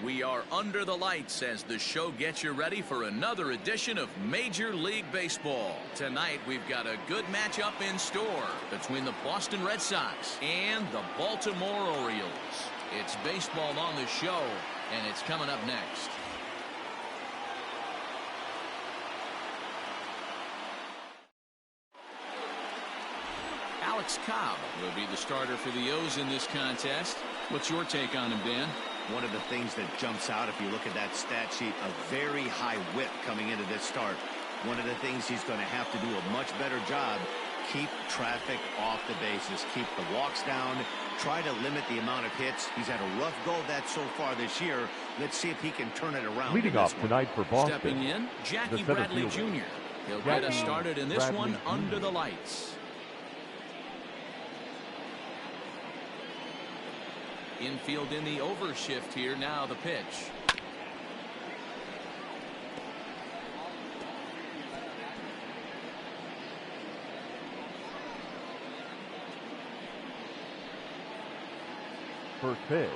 We are under the lights as the show gets you ready for another edition of Major League Baseball. Tonight, we've got a good matchup in store between the Boston Red Sox and the Baltimore Orioles. It's baseball on the show, and it's coming up next. Alex Cobb will be the starter for the O's in this contest. What's your take on him, Dan? One of the things that jumps out if you look at that stat sheet, a very high whip coming into this start. One of the things he's going to have to do a much better job, keep traffic off the bases, keep the walks down, try to limit the amount of hits. He's had a rough go of that so far this year. Let's see if he can turn it around. Leading off tonight for Boston. Stepping in, Jackie Bradley Jr. He'll get us started in this one under the lights. Infield in the overshift here. Now the pitch. First pitch,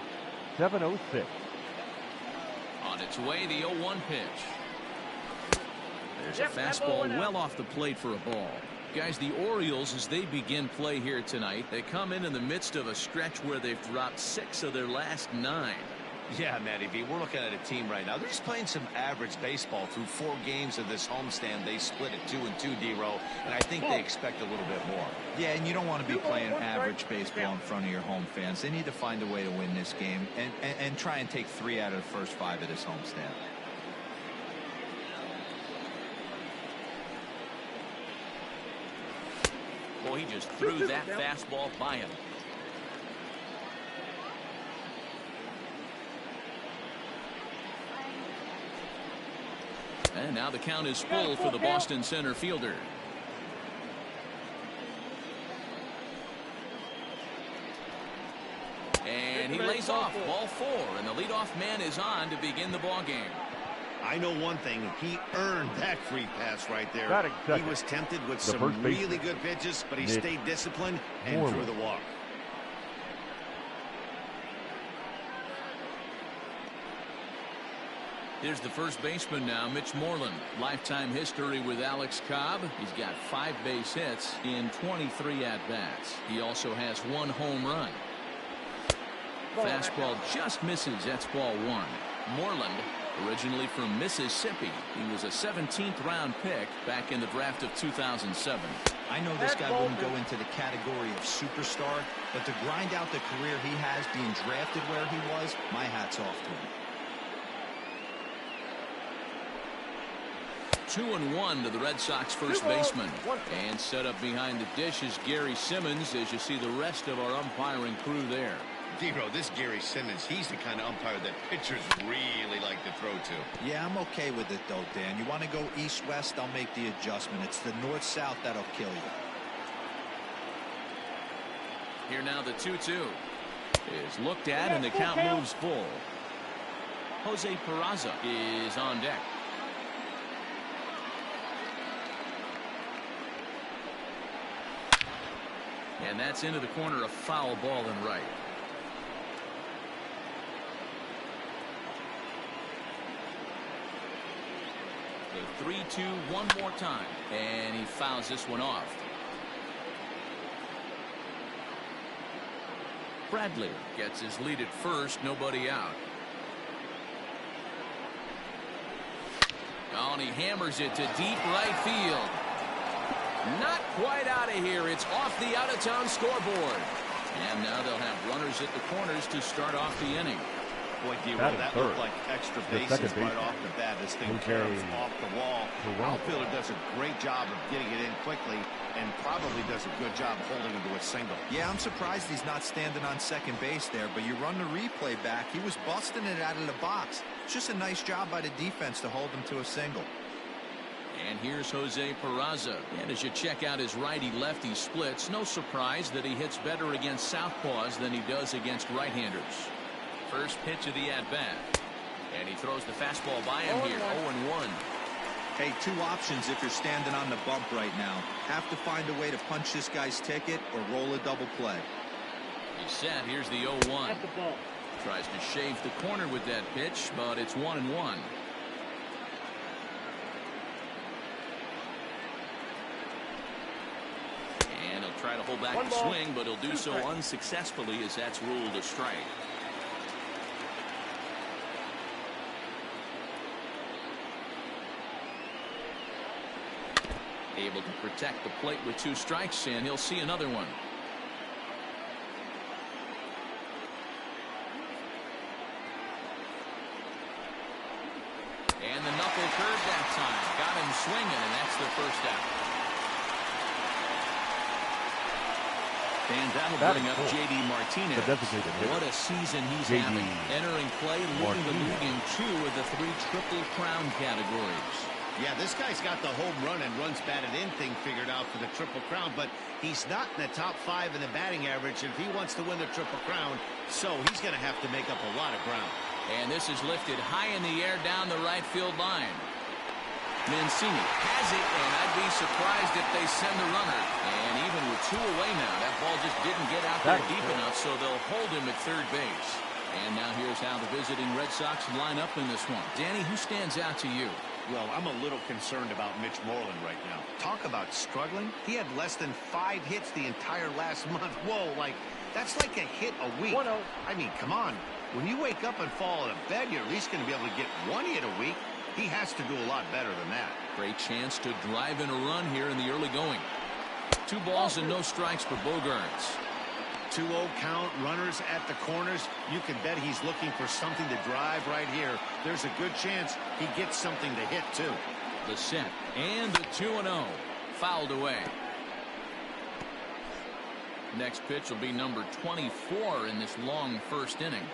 7:06. On its way, the 0-1 pitch. There's a fastball well off the plate for a ball. Guys, the Orioles, as they begin play here tonight, they come in the midst of a stretch where they've dropped 6 of their last 9. Yeah, Matty V, we're looking at a team right now. They're just playing some average baseball through 4 games of this homestand. They split at 2-2, D-Row, and I think they expect a little bit more. Yeah, and you don't want to be playing average baseball in front of your home fans. They need to find a way to win this game and try and take 3 out of the first 5 of this homestand. Boy, he just threw that fastball by him. And now the count is full for the Boston center fielder. And he lays off ball 4, and the leadoff man is on to begin the ball game. I know one thing, he earned that free pass right there. He was tempted with some really good pitches, but he stayed disciplined and drew the walk. Here's the first baseman now, Mitch Moreland. Lifetime history with Alex Cobb. He's got 5 base hits in 23 at-bats. He also has 1 home run. Fastball just misses. That's ball 1. Moreland, originally from Mississippi, he was a 17th round pick back in the draft of 2007. I know this guy wouldn't go into the category of superstar, but to grind out the career he has being drafted where he was, my hat's off to him. 2-1 to the Red Sox first baseman. And set up behind the dish is Gary Simmons, as you see the rest of our umpiring crew there. D-Row, this Gary Simmons, he's the kind of umpire that pitchers really like to throw to. Yeah, I'm okay with it, though, Dan. You want to go east-west, I'll make the adjustment. It's the north-south that'll kill you. Here now the 2-2 is looked at, and the count moves full. Jose Peraza is on deck. And that's into the corner, a foul ball and right. The 3-2 one more time, and he fouls this one off. Bradley gets his lead at first, nobody out. Oh, and he hammers it to deep right field. Not quite out of here. It's off the out-of-town scoreboard. And now they'll have runners at the corners to start off the inning. Boy, D-Row, that looked like extra bases right off the bat. This thing carries off the wall. The outfielder does a great job of getting it in quickly and probably does a good job holding him to a single. Yeah, I'm surprised he's not standing on second base there, but you run the replay back. He was busting it out of the box. It's just a nice job by the defense to hold him to a single. And here's Jose Peraza. And as you check out his righty-lefty splits, no surprise that he hits better against southpaws than he does against right-handers. First pitch of the at-bat. And he throws the fastball by him here, 0-1. Hey, 2 options if you're standing on the bump right now. Have to find a way to punch this guy's ticket or roll a double play. He's set. Here's the 0-1. Tries to shave the corner with that pitch, but it's 1-1. And he'll try to hold back the swing, but he'll do so unsuccessfully as that's ruled a strike. Able to protect the plate with 2 strikes, and he'll see another one. And the knuckle curve that time. Got him swinging, and that's the first out. And that'll bring up J.D. Martinez. What a season he's having. Entering play, leading the league in 2 of the 3 Triple Crown categories. Yeah, this guy's got the home run and runs batted in thing figured out for the Triple Crown, but he's not in the top 5 in the batting average if he wants to win the Triple Crown, so he's going to have to make up a lot of ground. And this is lifted high in the air down the right field line. Mancini has it, and I'd be surprised if they send the runner. And even with 2 away now, that ball just didn't get out there deep enough, so they'll hold him at third base. And now here's how the visiting Red Sox line up in this one. Danny, who stands out to you? Well, I'm a little concerned about Mitch Moreland right now. Talk about struggling. He had less than 5 hits the entire last month. Whoa, that's like a hit a week. I mean, come on. When you wake up and fall out of bed, you're at least going to be able to get 1 hit a week. He has to do a lot better than that. Great chance to drive in a run here in the early going. 2 balls and no strikes for Bogaerts. 2-0 count, runners at the corners. You can bet he's looking for something to drive right here. There's a good chance he gets something to hit, too. The set and the 2-0. Fouled away. Next pitch will be number 24 in this long first inning.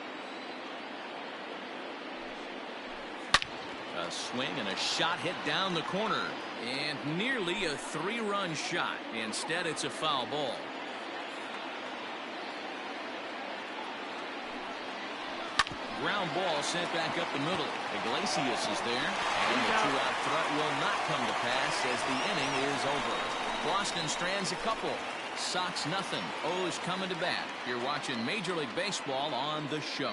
A swing and a shot hit down the corner. And nearly a 3-run shot. Instead, it's a foul ball. Ground ball sent back up the middle. Iglesias is there, and the 2-out threat will not come to pass as the inning is over. Boston strands a couple. Sox nothing. O's coming to bat. You're watching Major League Baseball on The Show.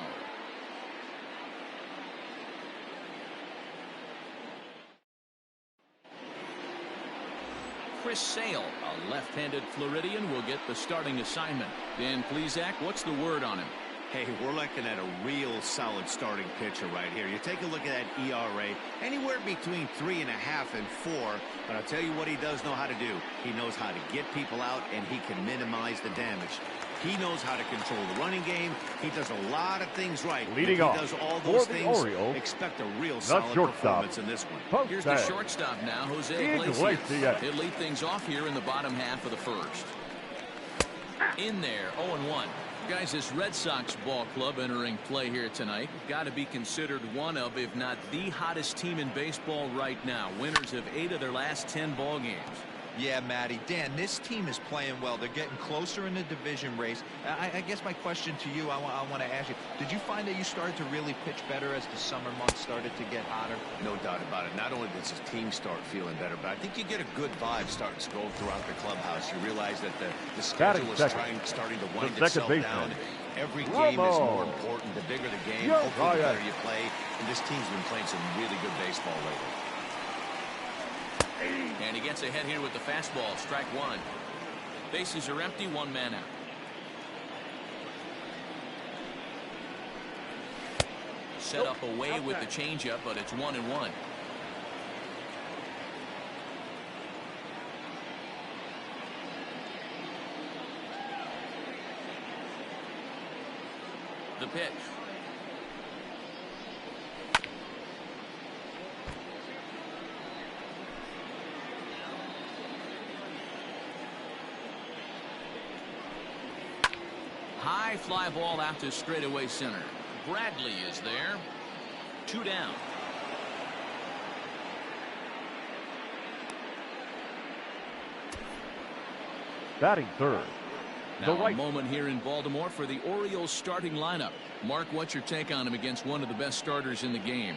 Chris Sale, a left-handed Floridian, will get the starting assignment. Dan Plesac, what's the word on him? Hey, we're looking at a real solid starting pitcher right here. You take a look at that ERA, anywhere between 3.5 and 4. But I'll tell you what he does know how to do. He knows how to get people out, and he can minimize the damage. He knows how to control the running game. He does a lot of things right. Leading off, he does all those things, Orioles, expect a real solid performance in this one. Here's the shortstop now, Jose Iglesias. He'll lead things off here in the bottom half of the first. In there, 0-1. Guys, this Red Sox ball club entering play here tonight got to be considered one of, if not the hottest team in baseball right now. Winners of 8 of their last 10 ball games. Yeah, Matty. Dan, this team is playing well. They're getting closer in the division race. I guess my question to you, I want to ask you, did you find that you started to really pitch better as the summer months started to get hotter? No doubt about it. Not only does his team start feeling better, but I think you get a good vibe starting to go throughout the clubhouse. You realize that the schedule is starting to wind itself down. Every game is more important. The bigger the game, hopefully the better you play. And this team's been playing some really good baseball lately. And he gets ahead here with the fastball. Strike 1. Bases are empty. 1 man out. Set up away with the changeup, but it's 1-1. The pitch. High fly ball out to straightaway center. Bradley is there. 2 down. Batting third. Now a moment here in Baltimore for the Orioles starting lineup. Mark, what's your take on him against one of the best starters in the game?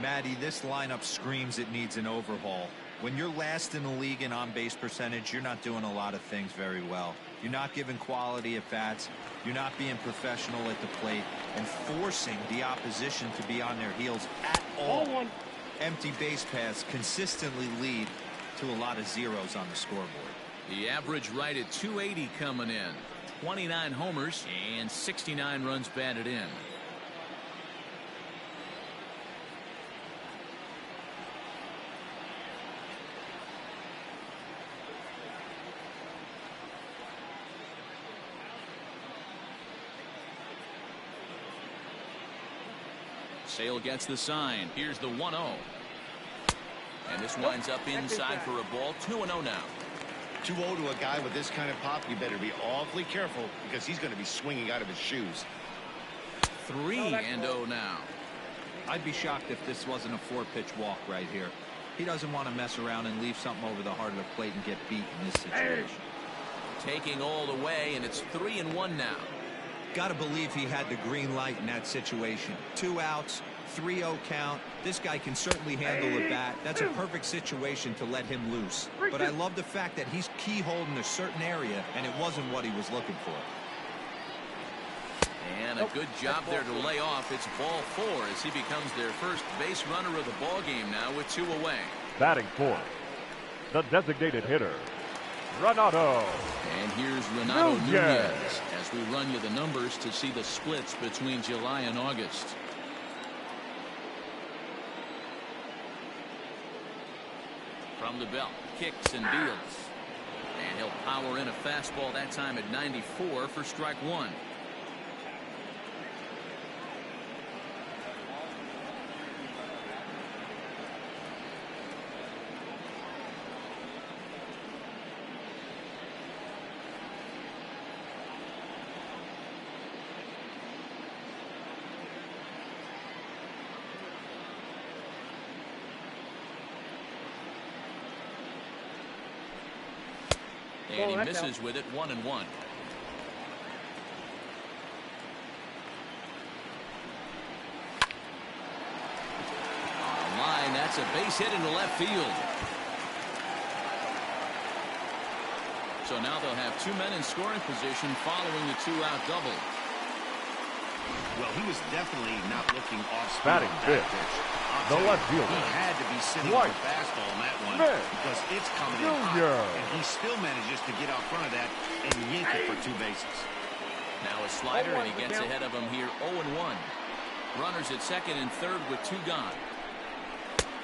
Matty, this lineup screams it needs an overhaul. When you're last in the league in on-base percentage, you're not doing a lot of things very well. You're not giving quality at bats. You're not being professional at the plate and forcing the opposition to be on their heels at all. Empty base paths consistently lead to a lot of zeros on the scoreboard. The average right at 280 coming in. 29 homers and 69 runs batted in. Sale gets the sign. Here's the 1-0. And this winds up inside for a ball. 2-0 now. 2-0 to a guy with this kind of pop, you better be awfully careful because he's going to be swinging out of his shoes. 3-0 now. I'd be shocked if this wasn't a 4-pitch walk right here. He doesn't want to mess around and leave something over the heart of the plate and get beat in this situation. Taking all the way, and it's 3-1 now. Got to believe he had the green light in that situation. 2 outs, 3-0 count. This guy can certainly handle a bat. That's a perfect situation to let him loose. But I love the fact that he's keyholed in a certain area, and it wasn't what he was looking for. And a good job there to lay off. It's ball 4 as he becomes their first base runner of the ball game now with 2 away. Batting fourth, the designated hitter, Renato. And here's Renato Nunez as we run you the numbers to see the splits between July and August. From the belt, kicks and deals. And he'll power in a fastball that time at 94 for strike 1. And he misses with it. 1-1. On a line, that's a base hit into left field. So now they'll have 2 men in scoring position following the 2-out double. Well, he was definitely not looking off speed. Batting fifth, the left fielder. He had to be sitting on the fastball on that one because it's coming in hot, and he still manages to get out front of that and yank it for 2 bases. Now a slider, and he gets ahead of him here. 0-1. Runners at second and third with 2 gone.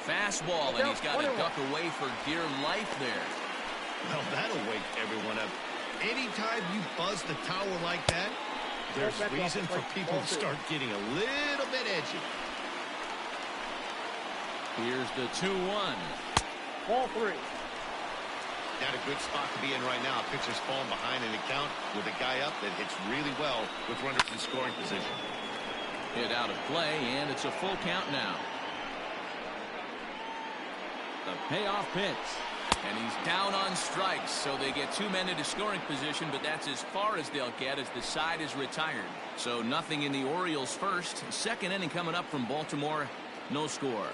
Fastball, and he's got to duck away for dear life there. Well, that'll wake everyone up. Anytime you buzz the tower like that, there's reason for people to start getting a little bit edgy. Here's the 2-1. Ball 3. Got a good spot to be in right now. Pitcher's falling behind in the count with a guy up that hits really well with runners in scoring position. Hit out of play, and it's a full count now. The payoff pitch. And he's down on strikes, so they get 2 men into scoring position, but that's as far as they'll get as the side is retired. So nothing in the Orioles first. Second inning coming up from Baltimore. No score.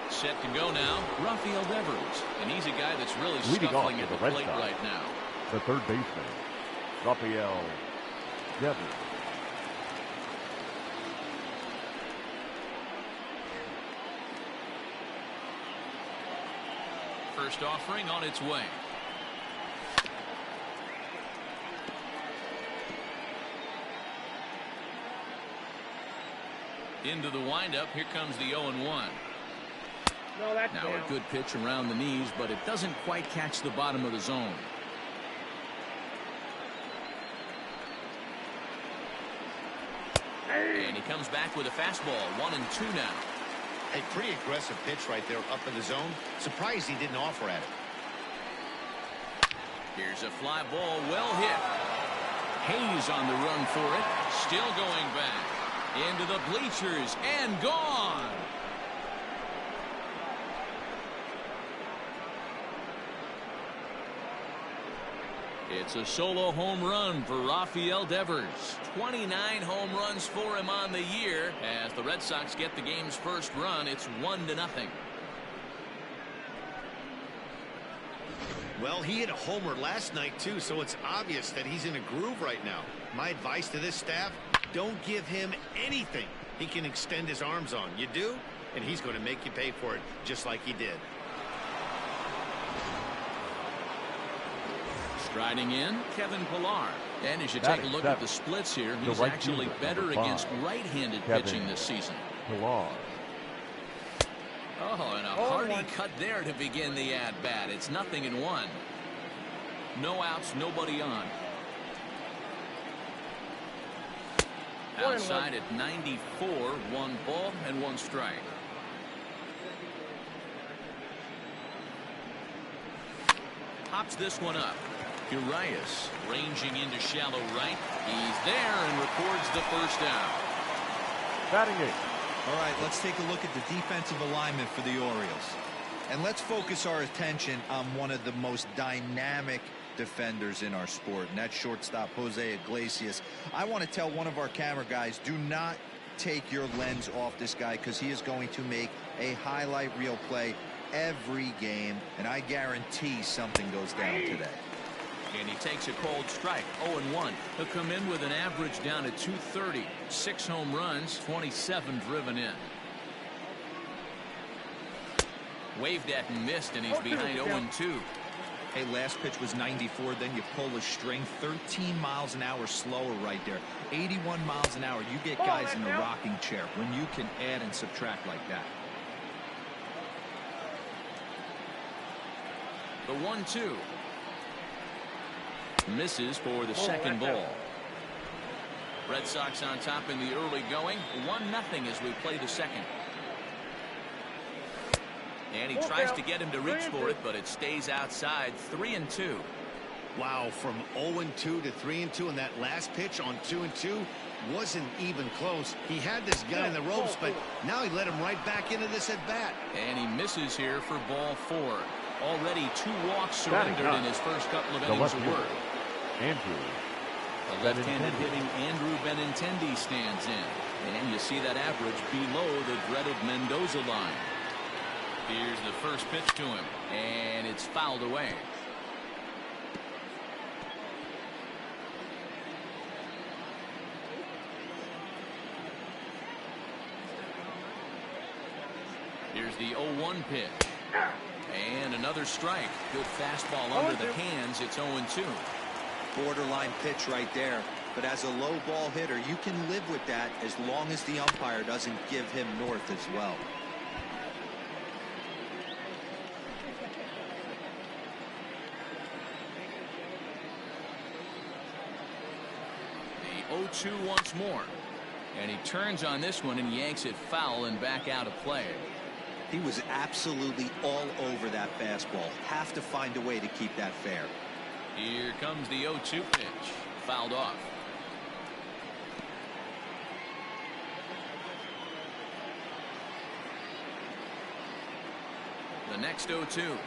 Set to go now, Rafael Devers. And he's a guy that's really scuffling at the plate right now. The third baseman, Rafael Devers. First offering on its way. Into the windup. Here comes the 0-1. Now a good pitch around the knees, but it doesn't quite catch the bottom of the zone. And he comes back with a fastball. 1-2 now. A pretty aggressive pitch right there up in the zone. Surprised he didn't offer at it. Here's a fly ball, well hit. Hayes on the run for it. Still going back. Into the bleachers and gone. It's a solo home run for Rafael Devers. 29 home runs for him on the year. As the Red Sox get the game's first run, it's 1-0. Well, he hit a homer last night, too, so it's obvious that he's in a groove right now. My advice to this staff, don't give him anything he can extend his arms on. You do, and he's going to make you pay for it, just like he did. Striding in, Kevin Pillar. And as you take a look at the splits here, he's actually better against right-handed pitching this season. Pillar. Oh, and a hearty cut there to begin the at-bat. It's 0-1. No outs, nobody on. Outside at 94, 1 ball and 1 strike. Pops this one up. Urias ranging into shallow right. He's there and records the first out. Batting 8. All right, let's take a look at the defensive alignment for the Orioles. And let's focus our attention on one of the most dynamic defenders in our sport, and that's shortstop Jose Iglesias. I want to tell one of our camera guys, do not take your lens off this guy, because he is going to make a highlight reel play every game, and I guarantee something goes down today. And he takes a cold strike. 0-1. He'll come in with an average down at 230. 6 home runs, 27 driven in. Waved at and missed, and he's behind 0-2. Hey, last pitch was 94. Then you pull a string 13 miles an hour slower right there. 81 miles an hour. You get guys in the rocking chair when you can add and subtract like that. The 1-2. Misses for the second ball. Red Sox on top in the early going. 1-0 as we play the second. And he tries to get him to reach for it, but it stays outside. 3-2. Wow, from 0-2 to 3-2, and that last pitch on 2-2 wasn't even close. He had this guy in the ropes, but now he let him right back into this at bat. And he misses here for ball 4. Already 2 walks surrendered in his first couple of innings of work. Andrew. The left-handed hitting Andrew Benintendi stands in. And you see that average below the dreaded Mendoza line. Here's the first pitch to him. And it's fouled away. Here's the 0-1 pitch. And another strike. Good fastball under the hands. It's 0-2. Borderline pitch right there. But as a low ball hitter, you can live with that as long as the umpire doesn't give him north as well. The 0-2 once more. And he turns on this one and yanks it foul and back out of play. He was absolutely all over that fastball. Have to find a way to keep that fair. Here comes the 0-2 pitch. Fouled off. The next 0-2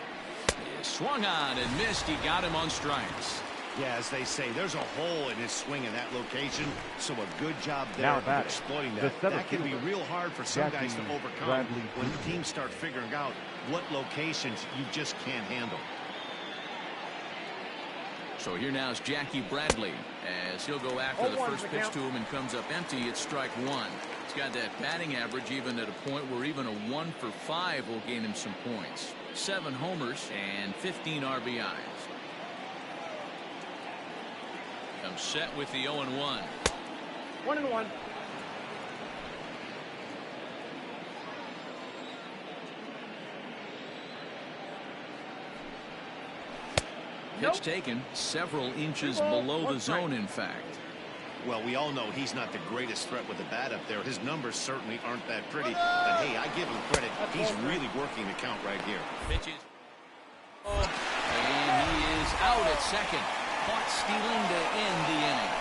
is swung on and missed. He got him on strikes. Yeah, as they say, there's a hole in his swing in that location, so a good job there Now of exploiting the that. That can be real hard for some guys to overcome when teams start figuring out what locations you just can't handle. So here now is Jackie Bradley as he'll go after the first pitch to him and comes up empty. It's strike 1. He's got that batting average even at a point where even a 1 for 5 will gain him some points. 7 homers and 15 RBIs. Comes set with the 0-1. 1-1. Pitch taken several inches below the zone, in fact. Well, we all know he's not the greatest threat with the bat up there. His numbers certainly aren't that pretty. But, hey, I give him credit. He's really working the count right here. Pitches. Oh, and he is out at second. Caught stealing to end the inning.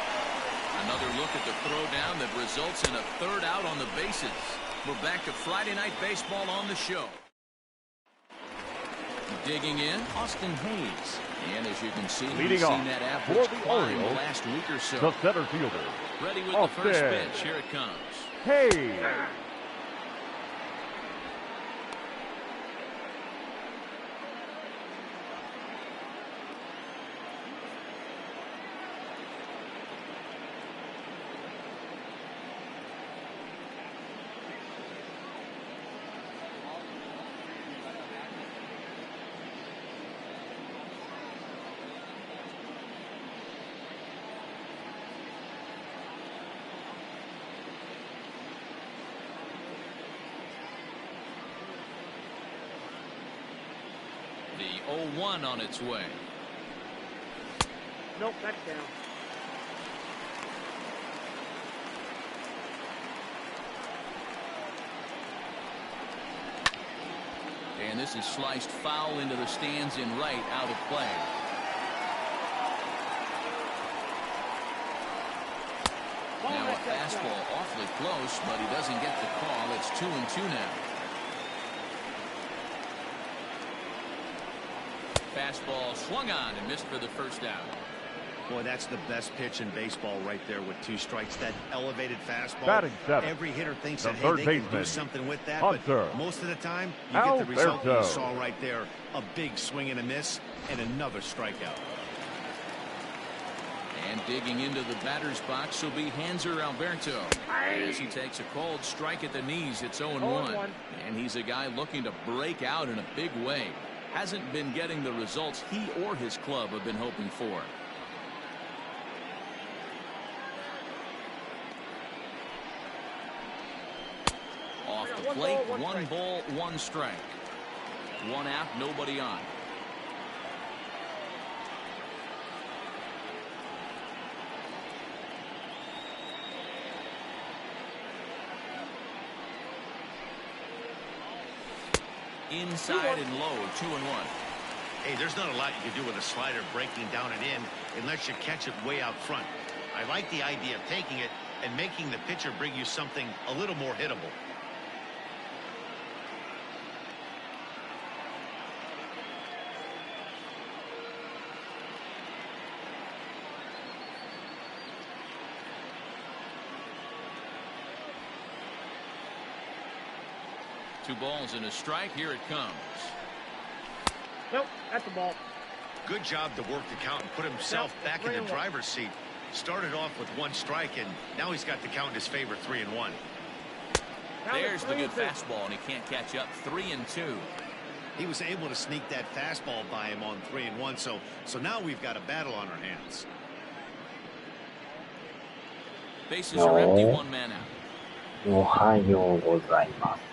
Another look at the throwdown that results in a 3rd out on the bases. We're back to Friday Night Baseball on the show. Digging in, Austin Hayes. And as you can see, Leading we've off seen that for average the climb the Orioles, last week or so. the center fielder. Ready with Austin. the first pitch. Here it comes. Hey. The 0-1 on its way. Nope, that's down. And this is sliced foul into the stands in right, out of play. Now a fastball awfully close, but he doesn't get the call. It's 2-2 now. Fastball swung on and missed for the first out. Boy, that's the best pitch in baseball right there with 2 strikes. That elevated fastball. Batting seventh, Every hitter thinks the that, hey, third they can baseman, do something with that. Hunter. But most of the time, you get the result Alberto. you saw right there. A big swing and a miss and another strikeout. And digging into the batter's box will be Hanser Alberto. As he takes a cold strike at the knees, it's 0-1. And he's a guy looking to break out in a big way. Hasn't been getting the results he or his club have been hoping for. Off the plate, 1 ball, 1 strike. 1 out, nobody on. Inside and low, 2-1. Hey, there's not a lot you can do with a slider breaking down and in unless you catch it way out front. I like the idea of taking it and making the pitcher bring you something a little more hittable. Two balls and a strike. Here it comes. Nope, that's a ball. Good job to work the count and put himself back in the driver's seat. Started off with 1 strike, and now he's got the count in his favor, 3-1. There's the good fastball, and he can't catch up. 3-2. He was able to sneak that fastball by him on 3-1, so now we've got a battle on our hands. Bases are empty, 1 man out. おはようございます。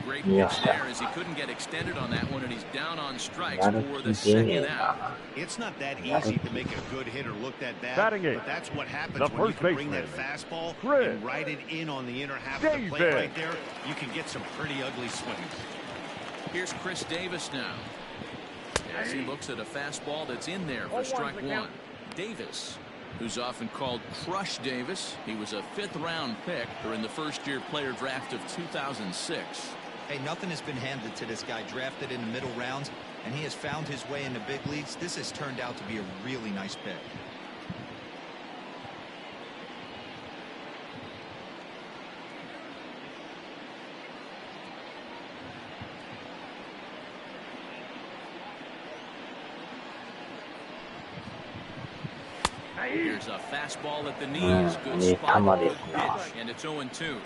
Great pitch there as he couldn't get extended on that one, and he's down on strikes for the 2nd out. It's not that easy to make a good hitter look that bad, Batting but eighth, that's what happens the when you first can bring baseman, that fastball Chris and ride it in on the inner half of the plate right there. You can get some pretty ugly swings. Here's Chris Davis now. As he looks at a fastball that's in there for strike 1. Davis, who's often called Crush Davis. He was a 5th-round pick during the first-year player draft of 2006. Hey, nothing has been handed to this guy. Drafted in the middle rounds, and he has found his way in the big leagues. This has turned out to be a really nice pick. Here's a fastball at the knees. Good spot, good pitch, and it's 0-2.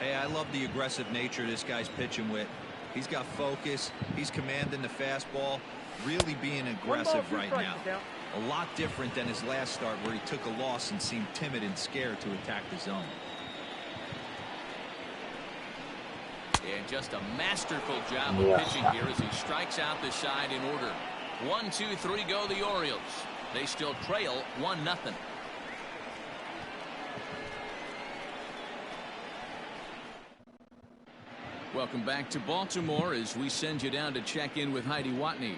Hey, I love the aggressive nature this guy's pitching with. He's got focus. He's commanding the fastball. Really being aggressive right now. A lot different than his last start where he took a loss and seemed timid and scared to attack the zone. And just a masterful job of pitching here as he strikes out the side in order. 1, 2, 3 go the Orioles. They still trail 1-0. Welcome back to Baltimore as we send you down to check in with Heidi Watney.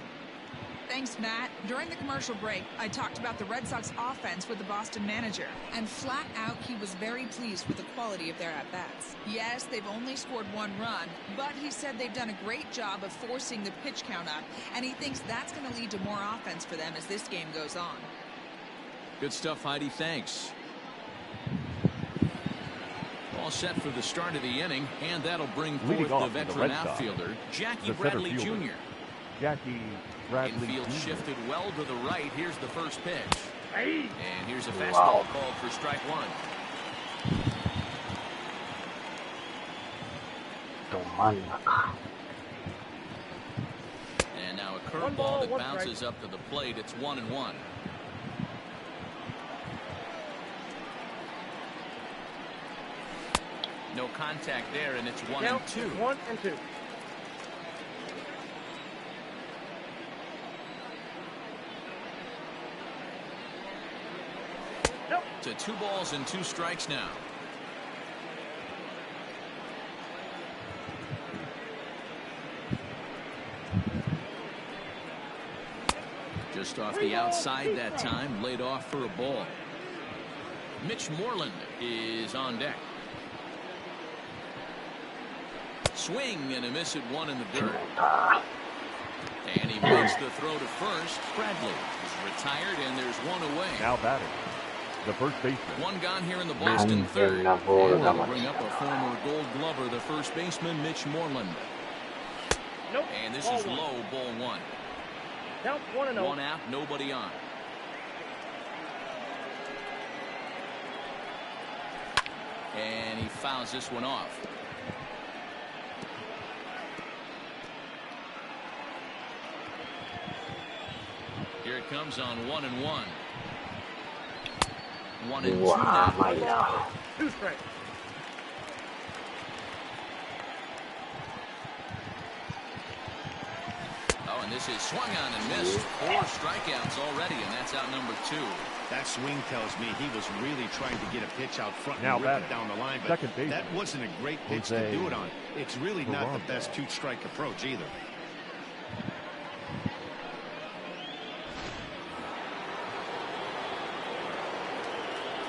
Thanks, Matt. During the commercial break, I talked about the Red Sox offense with the Boston manager, and flat out, he was very pleased with the quality of their at-bats. Yes, they've only scored 1 run, but he said they've done a great job of forcing the pitch count up, and he thinks that's going to lead to more offense for them as this game goes on. Good stuff, Heidi. Thanks. All set for the start of the inning, and that'll bring forth the veteran outfielder, Jackie Bradley Jr. Jackie Bradley Infield Jr. shifted well to the right. Here's the first pitch. Hey. And here's a fastball called for strike 1. And now a curveball that bounces up to the plate. It's 1-1. No contact there, and it's 1-2. 1-2. Nope. To 2 balls and 2 strikes now. Just off the outside that time, laid off for a ball. Mitch Moreland is on deck. Swing and a miss at 1 in the dirt. And he makes the throw to first. Bradley is retired, and there's 1 away. Now batting, the first baseman. 1 gone here in the Boston third. And that'll bring up a former Gold Glover, the first baseman, Mitch Moreland. Nope. And this is low, ball 1. Count 1-0. 1 out, nobody on. And he fouls this one off. Here it comes on 1-1. 1-2 now. 2 strikes. Oh, and this is swung on and missed. 4 strikeouts already, and that's out number 2. That swing tells me he was really trying to get a pitch out front Now and rip it down the line, but that wasn't a great pitch to do it on. It's really not the best 2-strike approach either.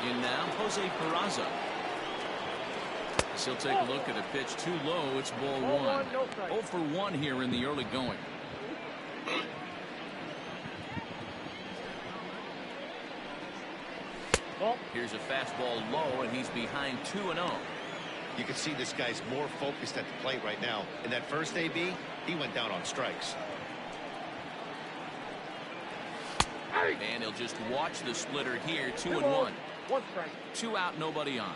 In now, Jose Peraza. He'll take a look at a pitch too low. It's ball 1. 0 for 1 here in the early going. Here's a fastball low, and he's behind 2-0. You can see this guy's more focused at the plate right now. In that first AB, he went down on strikes. And he'll just watch the splitter here. 2-1. 1 strike. 2 out, nobody on.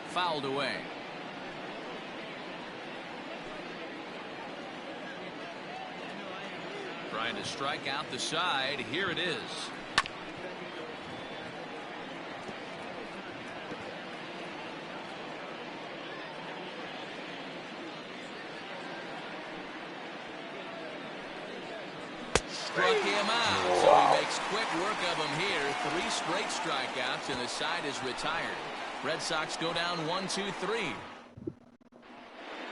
Fouled away. Trying to strike out the side. Here it is. Struck him out, so he makes quick work of him here. 3 straight strikeouts, and the side is retired. Red Sox go down 1-2-3.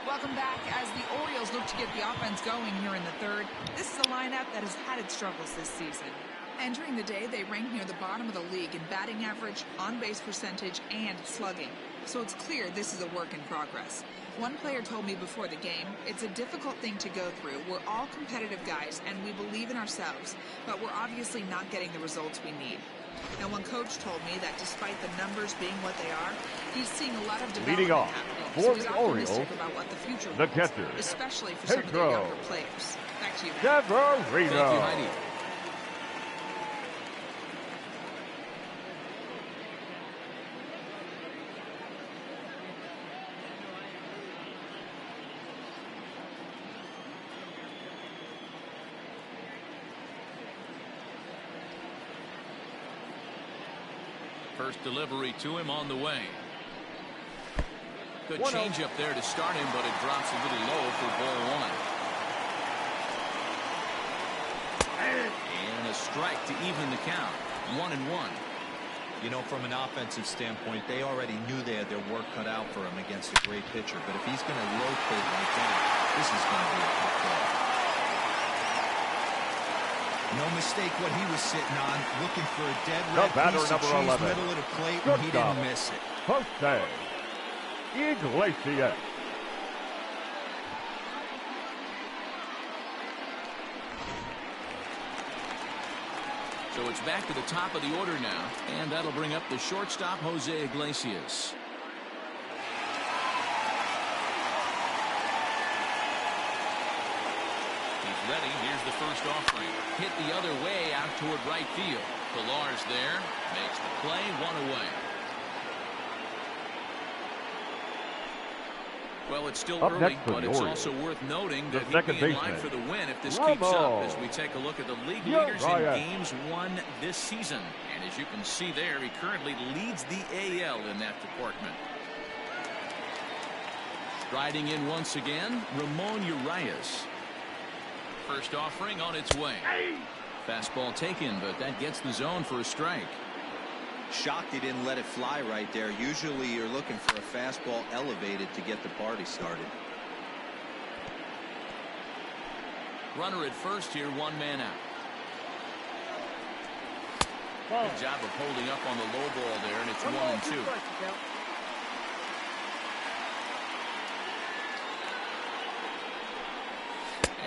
Welcome back. As the Orioles look to get the offense going here in the third, this is a lineup that has had its struggles this season. Entering the day, they rank near the bottom of the league in batting average, on-base percentage, and slugging. So it's clear this is a work in progress. One player told me before the game, it's a difficult thing to go through. We're all competitive guys, and we believe in ourselves, but we're obviously not getting the results we need. Now, one coach told me that despite the numbers being what they are, he's seeing a lot of development happening. So he's optimistic about what the future holds, catcher, especially for some of the younger players. Back to you, Matt. Thank you, Heidi. First delivery to him on the way. Good change up there to start him, but it drops a little low for ball 1. And a strike to even the count. 1-1. You know, from an offensive standpoint, they already knew they had their work cut out for him against a great pitcher. But if he's going to rotate like that, This is going to be a tough ball. No mistake what he was sitting on, looking for a dead red piece of cheese middle of the plate, and he didn't miss it. Jose Iglesias. So it's back to the top of the order now, and that'll bring up the shortstop, Jose Iglesias. He's ready. Here's the first offering. Hit the other way out toward right field. Pilar's there. Makes the play, one away. Well, it's still early, but it's also worth noting that he'd be in line for the win if this keeps up as we take a look at the league leaders in games won this season. And as you can see there, he currently leads the AL in that department. Striding in once again, Ramon Urias. First offering on its way. Fastball taken, but that gets the zone for a strike. Shocked he didn't let it fly right there. Usually you're looking for a fastball elevated to get the party started. Runner at first here, one man out. Good job of holding up on the low ball there, and it's 1-2.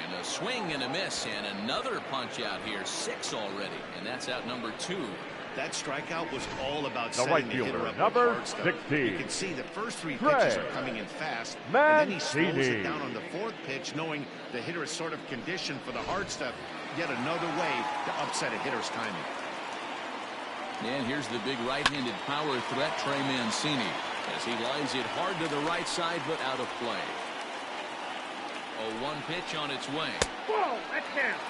And a swing and a miss, and another punch out here, 6 already, and that's out number 2. That strikeout was all about The setting right the hitter fielder, up number with hard stuff. 16. You can see the first 3 pitches are coming in fast, and then he slows it down on the 4th pitch, knowing the hitter is sort of conditioned for the hard stuff. Yet another way to upset a hitter's timing. And here's the big right-handed power threat, Trey Mancini, as he lines it hard to the right side, but out of play. 0-1 pitch on its way. Whoa, that's down.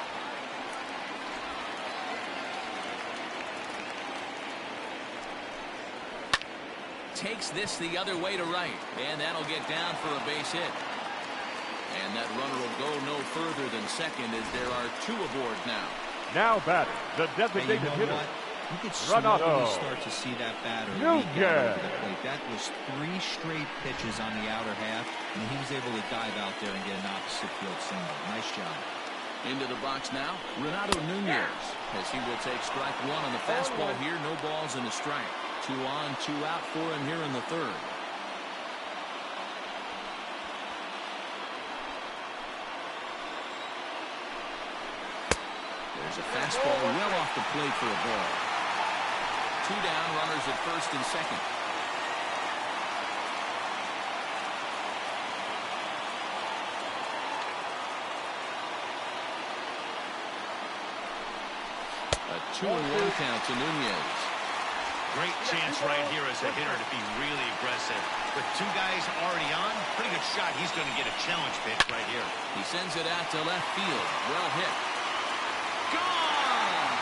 Takes this the other way to right, and that'll get down for a base hit. And that runner will go no further than second as there are 2 aboard now. Now batting, the designated hitter. You could slowly start to see that batter leak out over the plate. That was 3 straight pitches on the outer half, and he was able to dive out there and get an opposite field single. Nice job. Into the box now, Renato Nunez, as he will take strike 1 on the fastball here. No balls and a strike. 2 on, 2 out for him here in the 3rd. There's a fastball well off the plate for a ball. 2 down, runners at first and second. A 2-1 count to Nunez. Great chance right here as a hitter to be really aggressive. With 2 guys already on, pretty good shot. He's going to get a challenge pitch right here. He sends it out to left field. Well hit. Gone!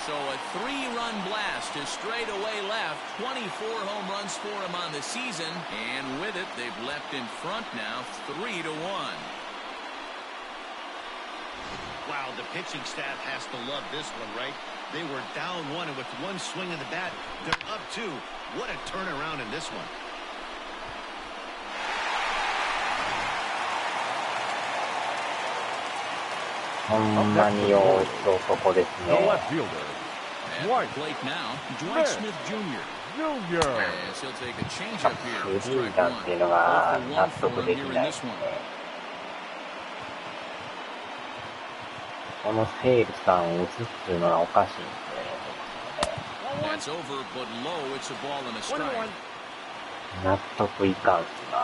So a 3-run blast to straightaway left. 24 home runs for him on the season. And with it, they've left in front now 3-1. Wow, the pitching staff has to love this one, right? They were down 1, and with 1 swing of the bat, they're up 2. What a turnaround in this one. The left fielder. At the plate now, Dwight Smith Jr. Yes, he'll take a changeup here for strike 1. 0-1 for him here in this one. このセールさんを打つっていうのはおかしいんですね。 That's over, but low. It's a ball and a strike. 納得いかんすな。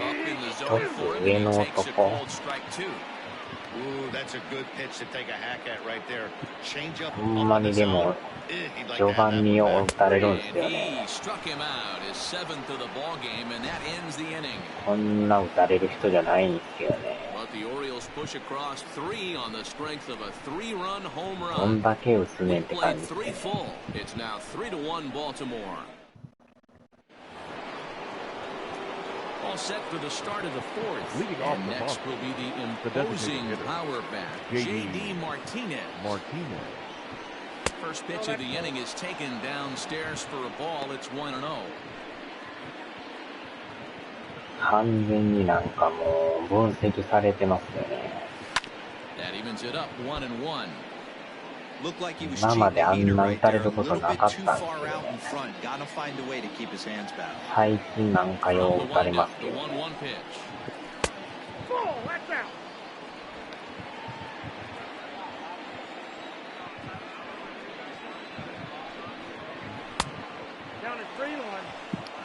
Up in the zone for him, and he takes a called strike 2. Ooh, that's a good pitch to take a hack at right there. Change up. ほんまにでも序盤に打たれるんですよね。 He struck him out, his 7th of the ball game, and that ends the inning. こんな打たれる人じゃないんですけどね。 But the Orioles push across 3 on the strength of a 3-run home どん run. だけ打つねんって Played 感じです3 ね。 full. It's now 3-1 Baltimore. all set for the start of the fourth. Leading off And the next ball. will be the The imposing designated hitter. power bat, J.D. Martinez. First pitch of the inning is taken downstairs for a ball. It's 1-0. 完全になんかもう分析されてますよね。That evens it up 1-1. Looked like he was 今まであんな打 right たれ there, る a こと little な bit かっ too たんです far けど out in ね。 front. Gotta find a way to keep his hands back. 最近なんかよう From 打 the たれま windup, す the よ。 1-1 pitch. Ball, that's out. Down at 3-1.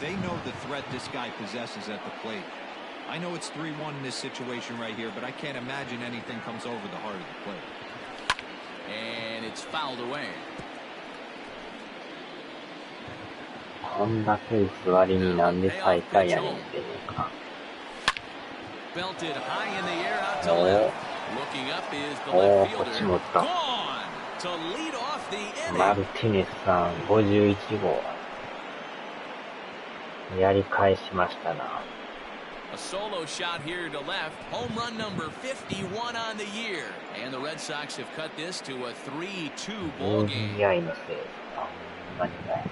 They know the threat this guy possesses at the plate. I know it's 3-1 in this situation right here, but I can't imagine anything comes over the heart of the plate. And it's fouled away. こんだけ打つ割になんで最下位やねんっていうか。Belted high in the air out to left. Looking up is the left fielder. Gone to lead off the マ inning. ルティネスさん51号。やり返しましたな。A solo shot here to left. Home run number 51 on the year. And the Red Sox have cut this to a 3-2 ball game. ODI のせいですか。ほんまにね。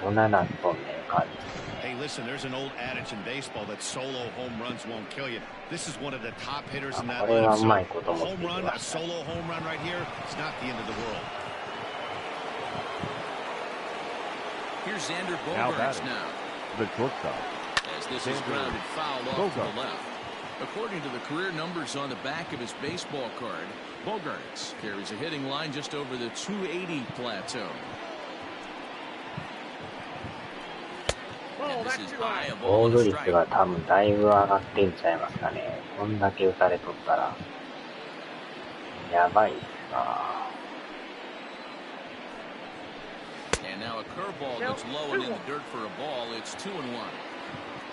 どんななんとんねん感じですね。 Hey, listen, there's an old adage in baseball that solo home runs won't kill you. This is one of the top hitters in that これは lineup. うまい So こと持って home き run, ま a したね。 solo home run right here, it's not the end of the world. Here's Xander Now Bogaerts batting. now. The shortstop. As this is grounded foul off to the left. According to the career numbers on the back of his baseball card, Bogaerts carries a hitting line just over the 280 plateau. Ball, And this that's is too high, high. a 防 ball 御 and a 率 strike. が多分だいぶ上がってんちゃいますかね。こんだけ打たれとったら。やばいっすな。And now a curveball that's low and in the dirt for a ball. It's 2-1.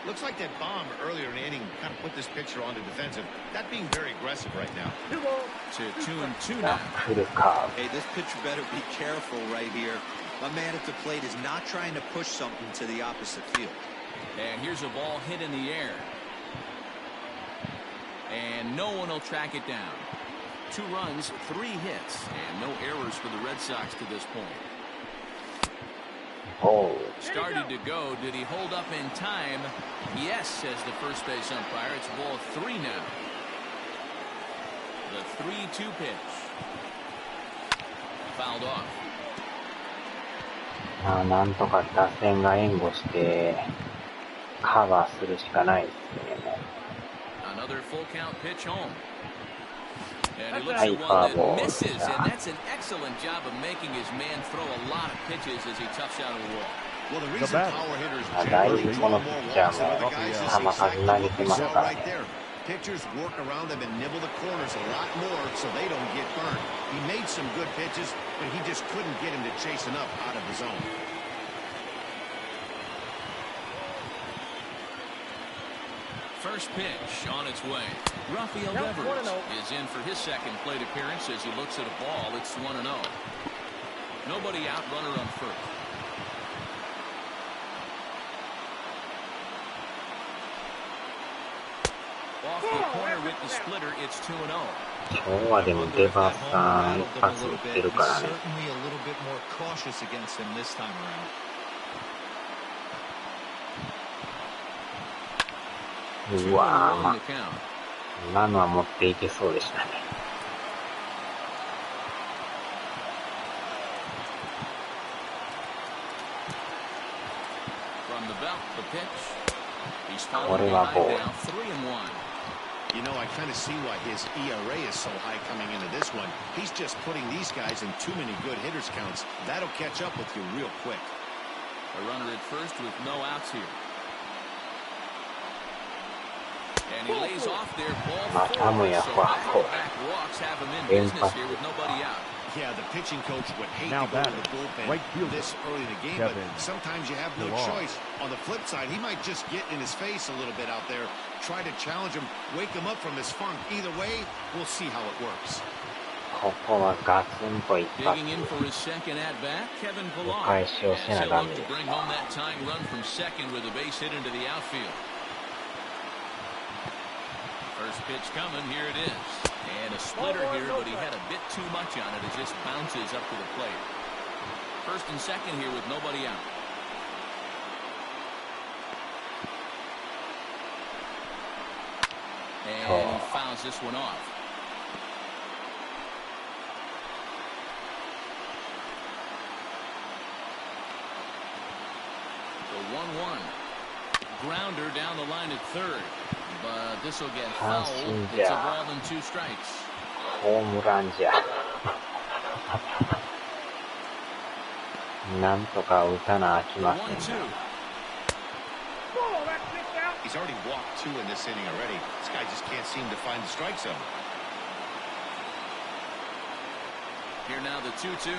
Looks like that bomb earlier in the inning kind of put this pitcher on the defensive. That being very aggressive right now. 2 balls. To 2-2 ラ now. ッフルカーブ。 Hey, this pitcher better be careful right here. My man at the plate is not trying to push something to the opposite field. And here's a ball hit in the air. And no one will track it down. 2 runs, 3 hits, and no errors for the Red Sox to this point. おう。 Started to go. Did he hold up in time? Yes, says the first base umpire. It's ball 3 now. The 3-2 pitch. Fouled off. なんとか打線が援護してカバーするしかないですね。 Another full count pitch home. And he looks High at one foul that ball. misses, and that's an excellent job of making his man throw a lot of pitches as he toughs out of the wall. Well, the reason batter. power hitters 第 generally 一 draw この more ピッチャ walks than ー other も guys is 球数 exactly 投 what げて we ます saw から right ね。 there. Pitchers work around them and nibble the corners a lot more so they don't get burned. He made some good pitches, but he just couldn't get him to chase enough out of his zone. First pitch on its way. Rafael Count Devers 1-0. is in for his second plate appearance as he looks at a ball. It's 1-0. Nobody out, runner on first. Off the corner with the splitter, it's 2-0. 今日はでもデバーさん一発打ってるからね。 Certainly a little bit more cautious against him this time around. うわ 2-1 ー、the count. 今のは持っていけそうでしたね。 From the belt, the pitch. He's What following about behind ball? now, 3-1. You know, I kind of see why his ERA is so high coming into this one. He's just putting these guys in too many good hitters counts. That'll catch up with you real quick. A runner at first with no outs here. And he lays off there, ball またも 4. や So フォアボール。 back walks have him in 連 business 発 here with nobody out. Yeah, the pitching coach would hate Now to go to batting, the bullpen right fielder, this early in the game, Kevin but sometimes you have no Millar. choice. On the flip side, he might just get in his face a little bit out there, try to challenge him, wake him up from his funk. Either way, we'll see how it works. ここはガツンと一発 Digging in for his second at bat, Kevin お Pillar. 返しをせな He'll ダ look メ to です bring home that tying run from second with a base hit into the outfield. First pitch coming, here it is. And a splitter here, but he had a bit too much on it. It just bounces up to the plate. First and second here with nobody out. And he fouls this one off. The 1-1. Grounder down the line at third. But this will get fouled. It's a ball and 2 strikes. ホームランじゃなんとか打たなあきませんが Oh, that kicked out. He's already walked 2 in this inning already. This guy just can't seem to find the strike zone. Here now the 2-2.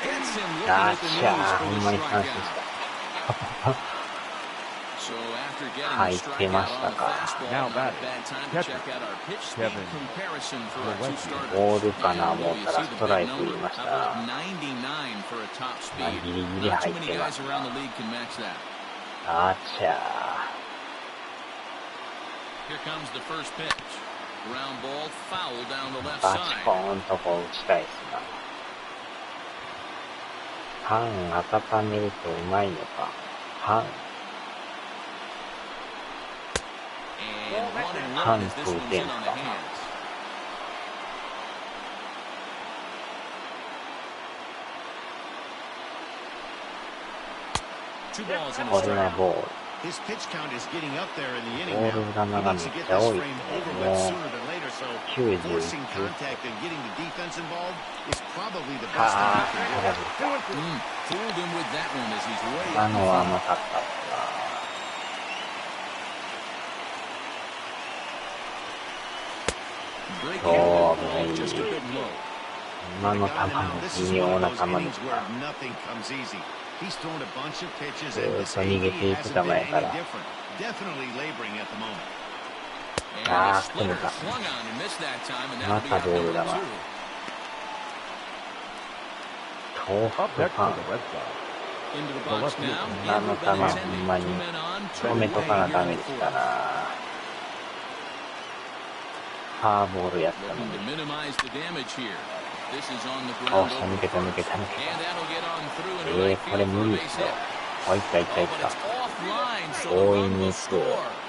Gets him looking at the knees for the strikeout. So after getting a strikeout on the fastball, Now not a batting. bad time to Catcher. check out our pitch speed Kevin. comparison for our 2 starters. ボールかな And 思っ well, you た see ら the ス big トライク number. 言いまし How た about な 99 for a top まあ speed? ギリギリ Not 入 too っ many てま guys す around な the league can match that. あちゃ Here comes the first pitch. Ground ball foul down the left バチ side. コーンとこう打ちたいっすなパン温めるとうまいのかパン And 1-1 半 as this 空 one's 点 in on the か hands. Two balls and a これは strike. ボール His pitch count is getting up there in the inning ボール now. 球 He が needs め to っ get ちゃ this 多い frame です over ね with も sooner than later, so う forcing 91 contact and getting the defense involved is probably the は best thing あ he can do. Fooled him with that one as he's way 今 up in のは front. 甘かったっすな Breaking Oh, ball man. just a bit low. 今の The 球 guy も now, this is 微 one 妙 of な those 球で innings す where な nothing comes easy. He's thrown a bunch of pitches,ず and ーっ this と逃げてい AP く hasn't 球 been やから any different. Definitely laboring at the moment. And Ah, a splitter come on. swung on and missed that time, and that'll be Mata out ball number dama. 2. 豆腐 Up と next パ for ン the Red Sox. Into the The box left now. fielder. And 今の we've 球 been ほ intending. んまに Two men on, two 止めと away かな here ダ in メ the でし fourth. たなファーボールやったの Looking に to minimize the damage here. This is on the お ground 下 over 抜けた first. 抜けた抜 And け that'll get on through た into right これ field 無 for a 理っ base すよ hit. おいったいったい Oh, っ but た it's offline, so the 強 run 引に will 行く score.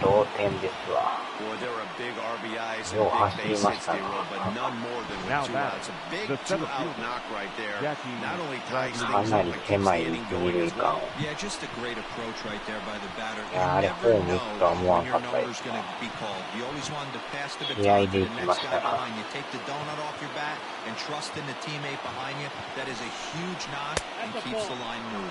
同点ですわ Boy, there are big RBIs Yo, and big base hits, 走りましたな。 D-Roll, but none more than Now with 2 batting. outs. A big The center two-out fielder. knock right there. Jackie Not only ties Bradley. things かな up, り but keeps 狭 the い inning 二 going 塁 as 間 well. Yeah, just a great approach right there by the batter. You いやあれホ never ーム know とは思わ when ん your かったで number's す going わ to be called. You always wanted to pass the 気合 baton で to 行 the きま next し guy たな behind you. Take the donut off your bat and trust in the teammate behind you. That is a huge knock and That's a keeps the ball. line moving.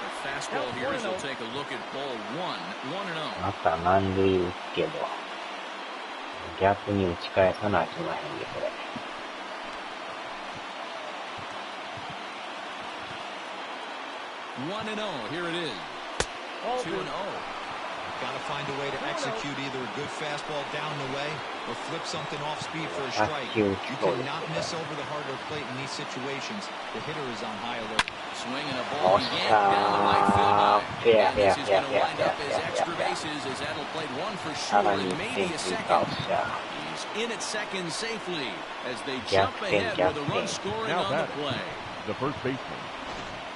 The fastball here as we'll take a look at ball 1. 1-0. また満塁打つけど逆に打ち返さなあきまへんでこれ 1-0. Here it is. Ball 2-0. Got to find a way to execute either a good fastball down the way or flip something off speed for a strike. You cannot miss over the harder plate in these situations. The hitter is on high alert. Swinging a ball yanked down the right field line. Yeah, And this is yeah, going to yeah, wind yeah, up as yeah, extra yeah, yeah. bases as that'll play one for さ sure らに and 1 maybe 点 a 追 second. 加をした He's in at second safely as they 逆 jump 転 ahead 逆 with a run 転 scoring Now on the batting. play. The first baseman.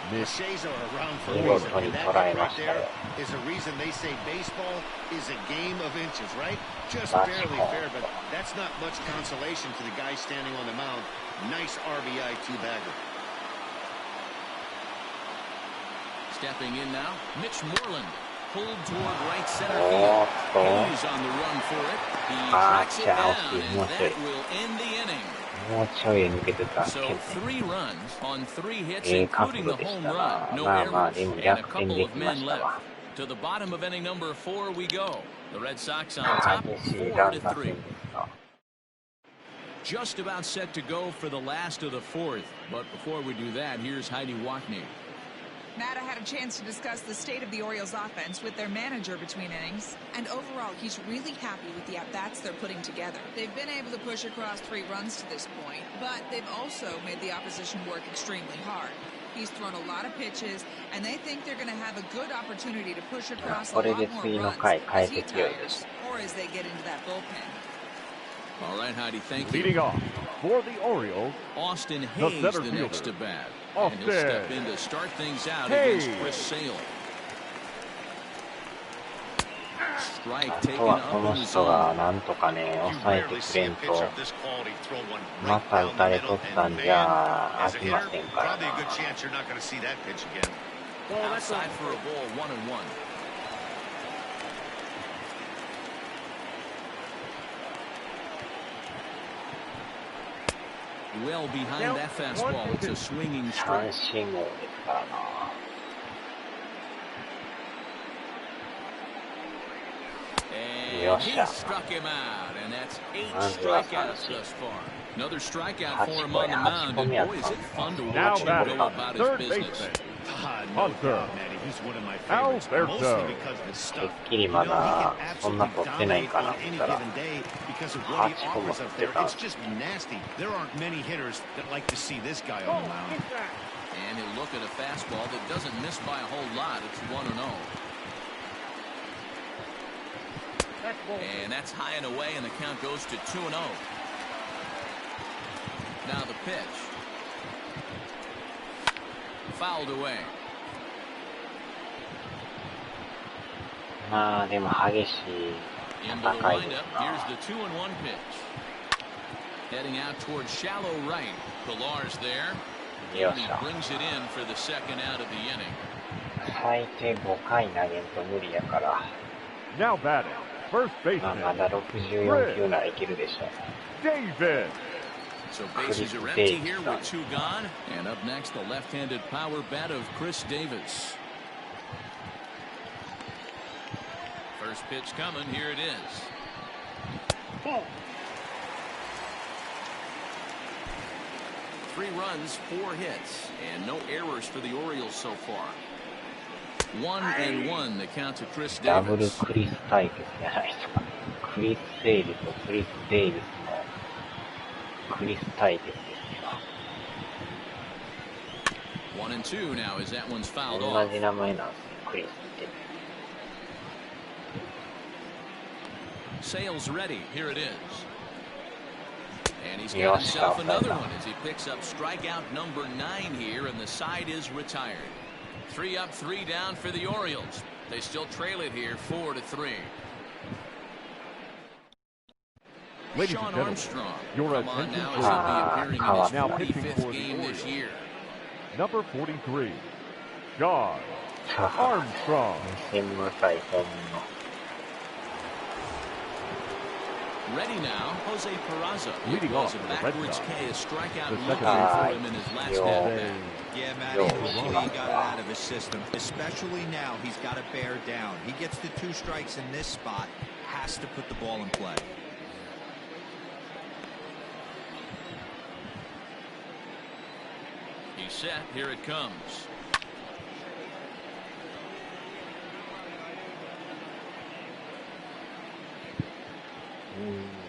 The Shays are around for a 見 reason, 事に and that 捉え hit ま right したよ there is a reason they say baseball is a game of inches, right? Just That's barely all. fair, but that's not much consolation to the guy standing on the mound. Nice RBI two-bagger. Stepping in now, Mitch Moreland. Pulled toward right center Oh, field. oh. He's on the run for it. He Ah, tracks it Chelsea, down, and what's that it? will end the inning. もうちょい抜けてたんです So けどね 3 runs on 3 hits, 角 including 度 the でし home た run. な No まあまあ errors, でも and a 逆転 couple で of きま men した left. わ To the bottom of inning number 4 we go. The Red Sox on あ top, 激しい 4 乱 to 打 3. 戦でした Just about set to go for the last of the 4th. But before we do that, here's Heidi Wackney. Matt, I had a chance to discuss the state of the Orioles offense with their manager between innings, and overall he's really happy with the at-bats they're putting together. They've been able to push across 3 runs to this point, but they've also made the opposition work extremely hard. He's thrown a lot of pitches, and they think they're going to have a good opportunity to push across a lot more runs as he tires or as they get into that bullpen. All right, Heidi, thank you. Leading off for the Orioles, Austin Hayes the next to bat. And he'll step in to start things out against Chris Sale. Strike taken up in the zone. なんとかね、抑えてくれんと、また打たれとったんじゃ飽きませんからな。Outside for a ball, 1-1. Well behind that fastball, it's a swinging 三 strike. 振号ですからな。And he struck him out, and that's 8 strikeouts thus far. Another strikeout for him on the mound, and boy, is it fun to watch him go about his business. Hunter. Alberto. てっきりまだそんな取ってないかなって言ったら、8個も取ってた。 And he'll look at a fastball that doesn't miss by a whole lot. It's 1-0. And that's high and away, and the count goes to 2-0. Now the pitch. Fouled away. まあでも激しい Into the 戦いで windup. すな。 Here's the 2-1 pitch. Heading out towards shallow right. Pilar's there. よ And っ he しゃ。 brings it in for the second out of the inning. 最低5回投げんと無理やから、 Now batting, first まあ baseman, まだ64球ならいけるでしょう。 David. So bases are empty here with 2 gone. And up next, the left-handed power bat of Chris Davis. First pitch coming. Here it is. Ball. 3 runs, 4 hits, and no errors for the Orioles so far. 1-1 the count to Chris ダブル Davis. クリス対決じゃないですか。クリス・セイルとクリス・デイビスのクリス対決ですよ。 1-2 now as that one's fouled 同 off. じ名前なんですよ、クリスって。 Sale's ready. Here it is. And he's got himself another one as he picks up strikeout number 9 here, and the side is retired. 3 up, 3 down for the Orioles. They still trail it here 4-3. Ladies Sean and gentlemen, Armstrong. your Come on attention now please. as he'll be appearing in his Now pitching 45th for the game this Orioles. year. Number 43, Sean Armstrong. 専務対本物。 Ready now, Jose Peraza. It Leading was off a for the Red backwards Sox. K, a strikeout The looking second for base. him in his last Yo. at-bat. Yeah, Matt, Yo, hopefully he he got it out of his system, especially now. He's got to bear down. He gets the 2 strikes in this spot, has to put the ball in play. He's set. Here it comes.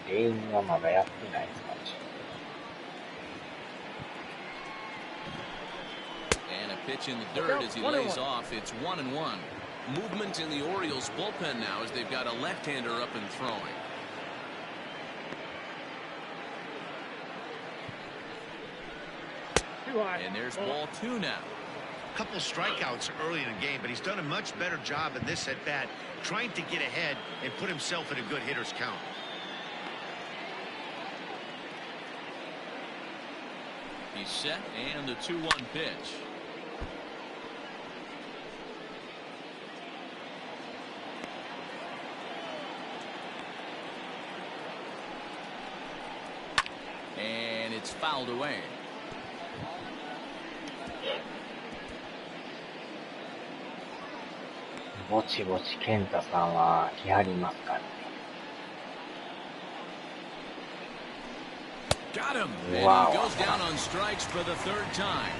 レインはまだやってないですかね。 And a pitch in the dirt as he lays off. It's 1-1. Movement in the Orioles bullpen now as they've got a left-hander up and throwing. Too high. And there's ball 2 now. Couple strikeouts early in the game, but he's done a much better job in this at-bat, trying to get ahead and put himself in a good hitter's count. He's set, and the 2-1 pitch. And it's fouled away. ぼちぼち健太さんは来はりますかね。 Got him. And Wow. he goes down on strikes for the 3rd time.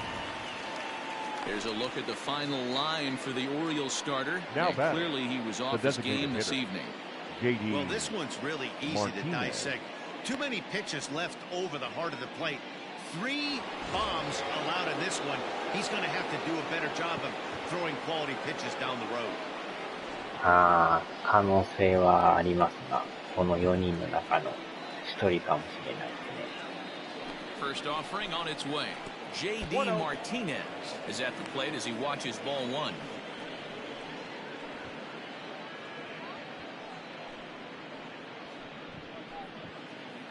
There's a look at the final line for the Orioles starter. Now And clearly he was off his game this evening. JD. Well, this one's really easy to dissect. Too many pitches left over the heart of the plate. 3 bombs allowed in this one. He's going to have to do a better job of throwing quality pitches down the road. 可能性はありますが、この4人の中の1人かもしれないですね。 First offering on its way. J.D. Martinez is at the plate as he watches ball 1.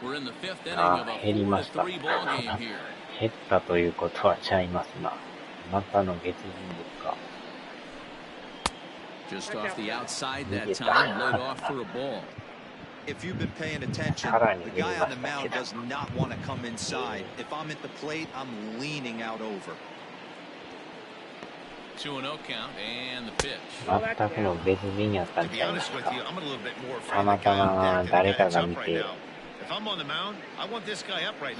We're in the 5th inning of a 4-3 ball game here. 減ったということはちゃいますな。またの別人ですか。 Just off the outside that time, laid off for a ball. If you've been paying attention, the guy on the mound does not want to come inside. If I'm at the plate, I'm leaning out over. 2-0 count and the pitch. 全くの別人やったんちゃいますか。たまたま誰かが見て、そ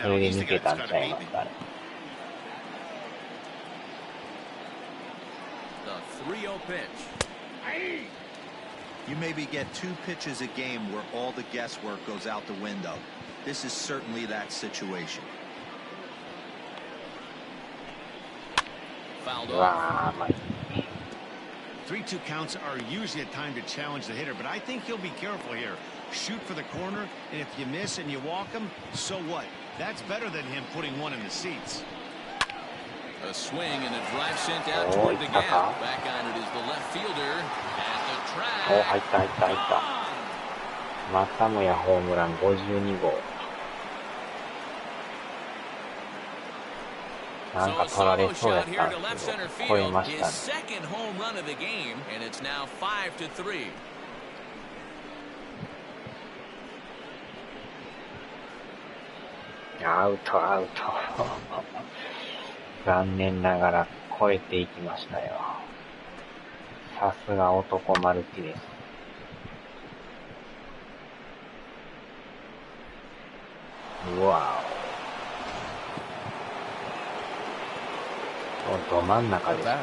れで抜けたんちゃいますかね。 The 3-0 pitch. You maybe get 2 pitches a game where all the guesswork goes out the window. This is certainly that situation. Fouled off. 3-2 counts are usually a time to challenge the hitter, but I think he'll be careful here. Shoot for the corner, and if you miss and you walk him, so what? That's better than him putting one in the seats. A swing and a drive sent out toward the gap. Back on it is the left fielder at the track. 入った入った入った。またもやホームラン52号。なんか取られそうやったんですけど、超えましたね。 Second home run of the game, and it's now 5-3. アウトアウト。残念ながら超えていきましたよ。さすが男マルチです。うわお。ど真ん中ですかね。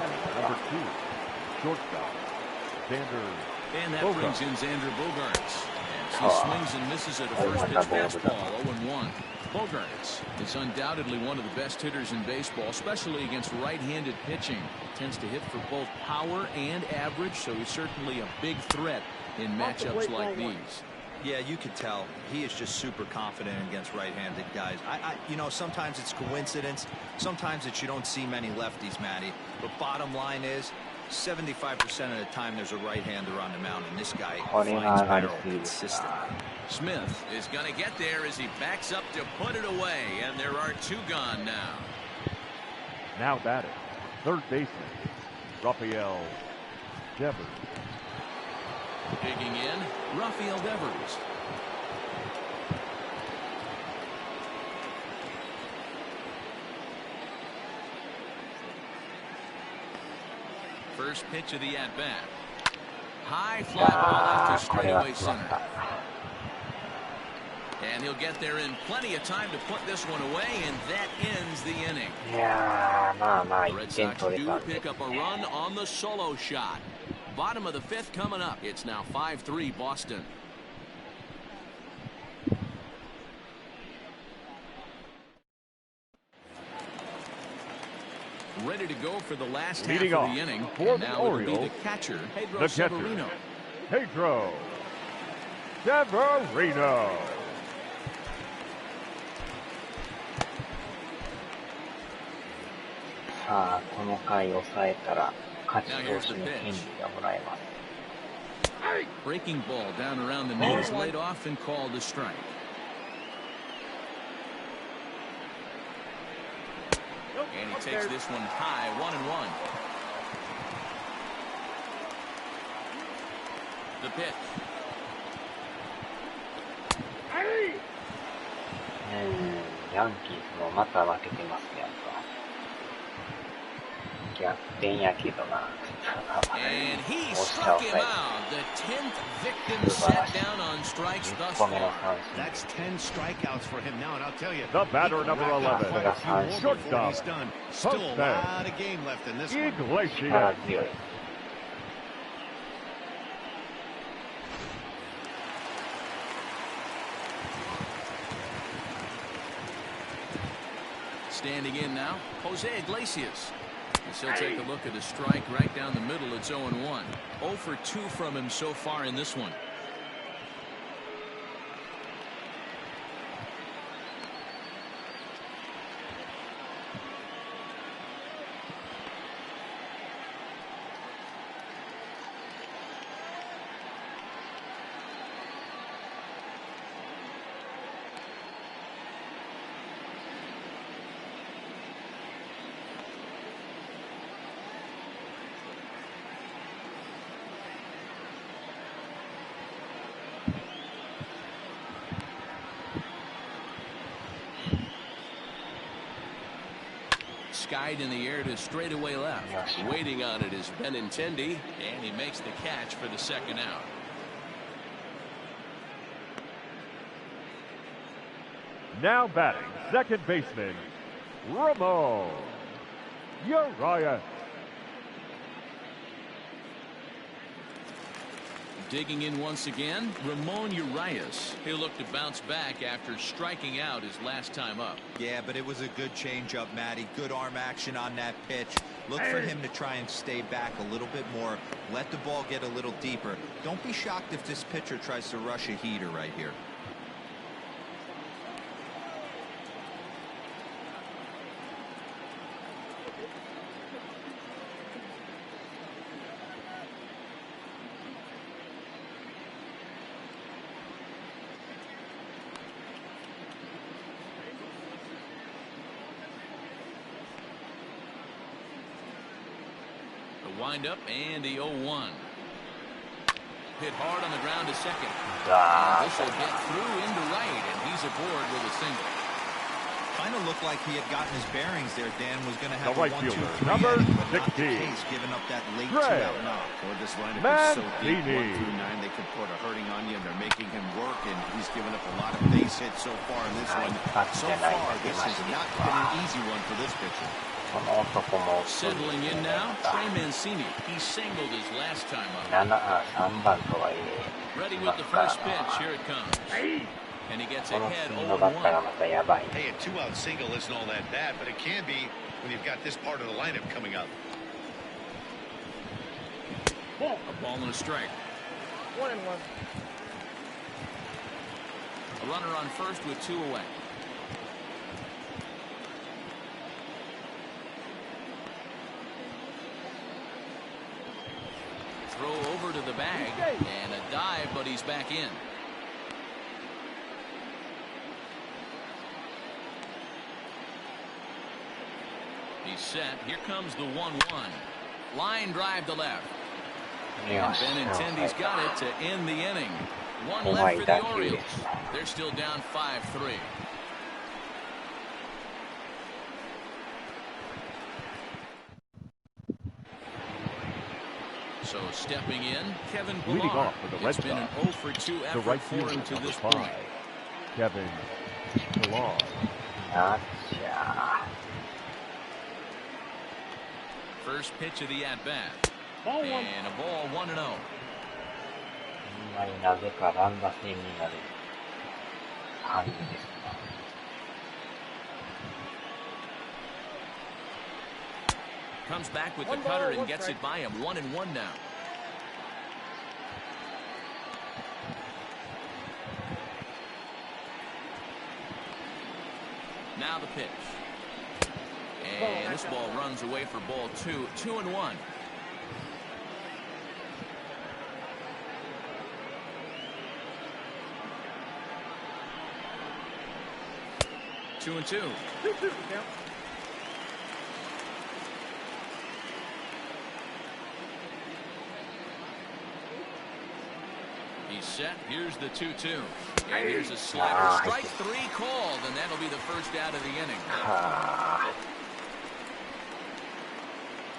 And that brings in Xander Bogaerts. As he swings and misses at a first pitch fastball, 0-1. Bogaerts is undoubtedly one of the best hitters in baseball, especially against right-handed pitching. Tends to hit for both power and average, so he's certainly a big threat in matchups like these. Yeah, you can tell he is just super confident against right-handed guys. You know, sometimes it's coincidence. Sometimes it's you don't see many lefties, Matty. But bottom line is, 75% of the time there's a right-hander on the mound, and this guy finds barrel consistently. Smith is going to get there as he backs up to put it away, and there are 2 gone now. Now batting, third baseman, Rafael Devers. Digging in, Rafael Devers. First pitch of the at-bat. High fly ball out to straightaway center. And he'll get there in plenty of time to put this one away, and that ends the inning. Red Sox do pick up a run on the solo shot. Bottom of the 5th coming up. It's now 5-3 Boston. Ready to go for the last half of the inning. And now it'll be the catcher, Pedro Severino. Pedro Severino. さあ、この回抑えたら勝ち投手の権利がもらえます。 Breaking ball down around the knees, laid off and called a strike. And he takes this one high, 1-1. The pitch. ヤンキースもまた負けてますやんか。逆転やけどな。And he struck him out. The 10th victim set down on strikes thus 10個目の far. 三振。 That's 10 strikeouts for him now, and I'll tell you, The batter, he can number rack up 11. quite a few more before Shortstop. he's done. Still a lot of game left in this one. 力 Iglesias. 強い。Standing in now, Jose Iglesias. As he'll take a look at a strike right down the middle. It's 0-1. 0 for 2 from him so far in this one. Skied in the air to straightaway left. Waiting on it is Benintendi, and he makes the catch for the second out. Now batting, second baseman, Ramon Urias. Digging in once again, Ramon Urias. He'll look to bounce back after striking out his last time up. Yeah, but it was a good changeup, Matty. Good arm action on that pitch. Look for him to try and stay back a little bit more. Let the ball get a little deeper. Don't be shocked if this pitcher tries to rush a heater right here. Wind up and the 0-1. Hit hard on the ground to second. This will get through into right, and he's aboard with a single. Kind of looked like he had gotten his bearings there. Dan was going to have The right a 1-2-3 fielder, number inning, but not the 16. case, giving up that late Gray. Or two-out knock. this lineup is so deep, 1 Mancini. through 9, they could put a hurting on you, and they're making him work, and he's given up a lot of base hits so far in this one. So far, this has not been an easy one for this pitcher. この男も Settling in now, Trey Mancini. He singled his last time up. 3番とはいえ Ready with the first pitch. Here it comes. And he gets この ahead 次のバッターが 0-1. またやばい。 Hey, a 2-out single isn't all that bad, but it can be when you've got this part of the lineup coming up. A ball and a strike. 1-1. A runner on first with 2 away. Throw over to the bag and a dive, but he's back in. He's set. Here comes the 1-1. Line drive to left. And Benintendi's got it to end the inning. One left for the Orioles. They're still down 5-3. So stepping in, Kevin Leading Pillar. off for the Red It's been an Sox, 0 for 2 the effort right for fielder, him to number this 5, point. Kevin Pillar. アンチャ First pitch of the at-bat. Ball 1. And a ball 1-0. ほんまになぜか乱打戦になる感じですね。Comes back with the One ball, cutter and one gets strike. it by him. 1-1 now. Now the pitch. And this ball runs away for ball 2. 2-1. Two and two. 2-2 count. He's set. Here's the 2-2. And here's a slider. Strike 3 called, and that'll be the first out of the inning. はあ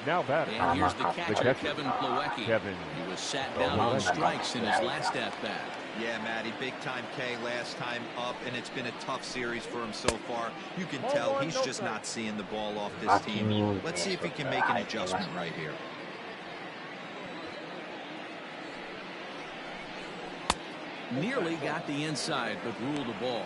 Now batting. And here's the The catcher, catcher, Kevin Plawecki. Kevin. He was sat down on strikes in his last at-bat. Yeah, Matty, big-time K last time up, and it's been a tough series for him so far. You can tell he's just not seeing the ball off this team. Let's see if he can make an adjustment right here. Nearly got the inside, but ruled a ball.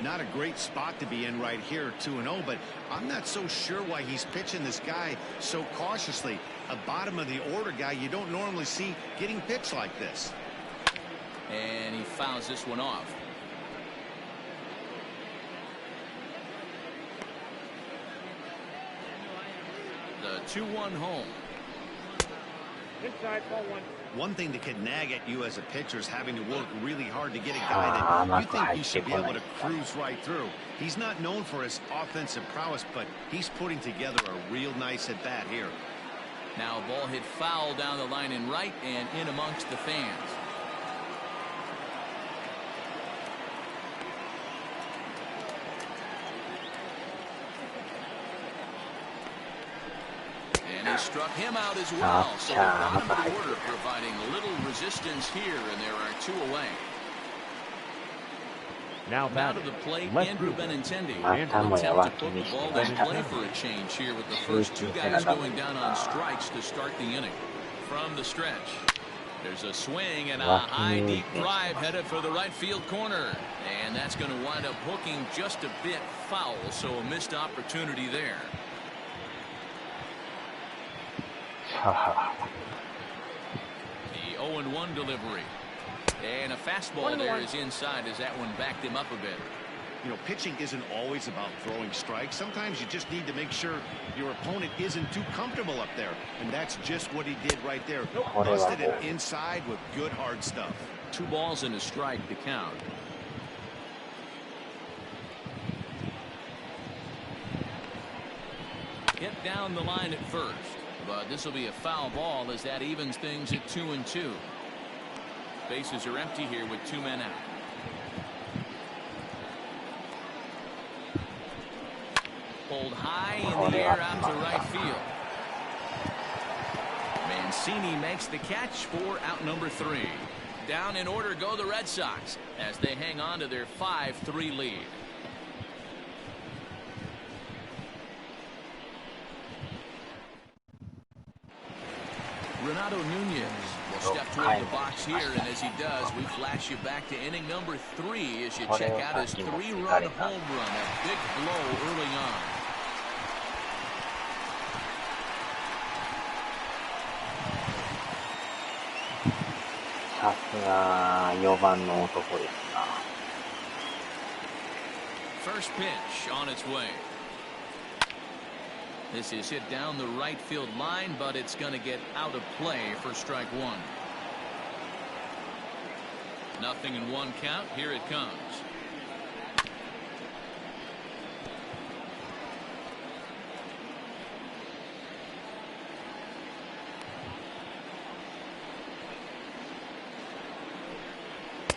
Not a great spot to be in right here, 2-0, but I'm not so sure why he's pitching this guy so cautiously. A bottom of the order guy you don't normally see getting pitched like this. And he fouls this one off. The 2-1 home. Inside, ball one. One thing that can nag at you as a pitcher is having to work really hard to get a guy that you think you should be able to cruise right through. He's not known for his offensive prowess, but he's putting together a real nice at-bat here. Now a ball hit foul down the line in right and in amongst the fans. And he struck him out as well. So the bottom of the order providing little resistance here, and there are two away. Now Out of batting. the plate, Left Andrew fielder. Benintendi. An attempt to put the ball in play for a change here with the first two guys going down on strikes to start the inning. From the stretch, there's a swing and a high deep drive headed for the right field corner. And that's going to wind up hooking just a bit foul, so a missed opportunity there. The 0-1 delivery. And a fastball there is inside as that one backed him up a bit. You know, pitching isn't always about throwing strikes. Sometimes you just need to make sure your opponent isn't too comfortable up there. And that's just what he did right there. Busted it inside with good hard stuff. 2 balls and a strike to count. Hit down the line at first. But this will be a foul ball as that evens things at 2-2. Bases are empty here with 2 men out. Pulled high in the air out to right field. Mancini makes the catch for out number 3. Down in order go the Red Sox as they hang on to their 5-3 lead. Renato Nunez will step toward the box here, and as he does, we flash you back to inning number 3 as you check out his 3-run home run. A big blow early on. First pitch on its way. This is hit down the right field line, but it's going to get out of play for strike 1. Nothing in 1 count. Here it comes.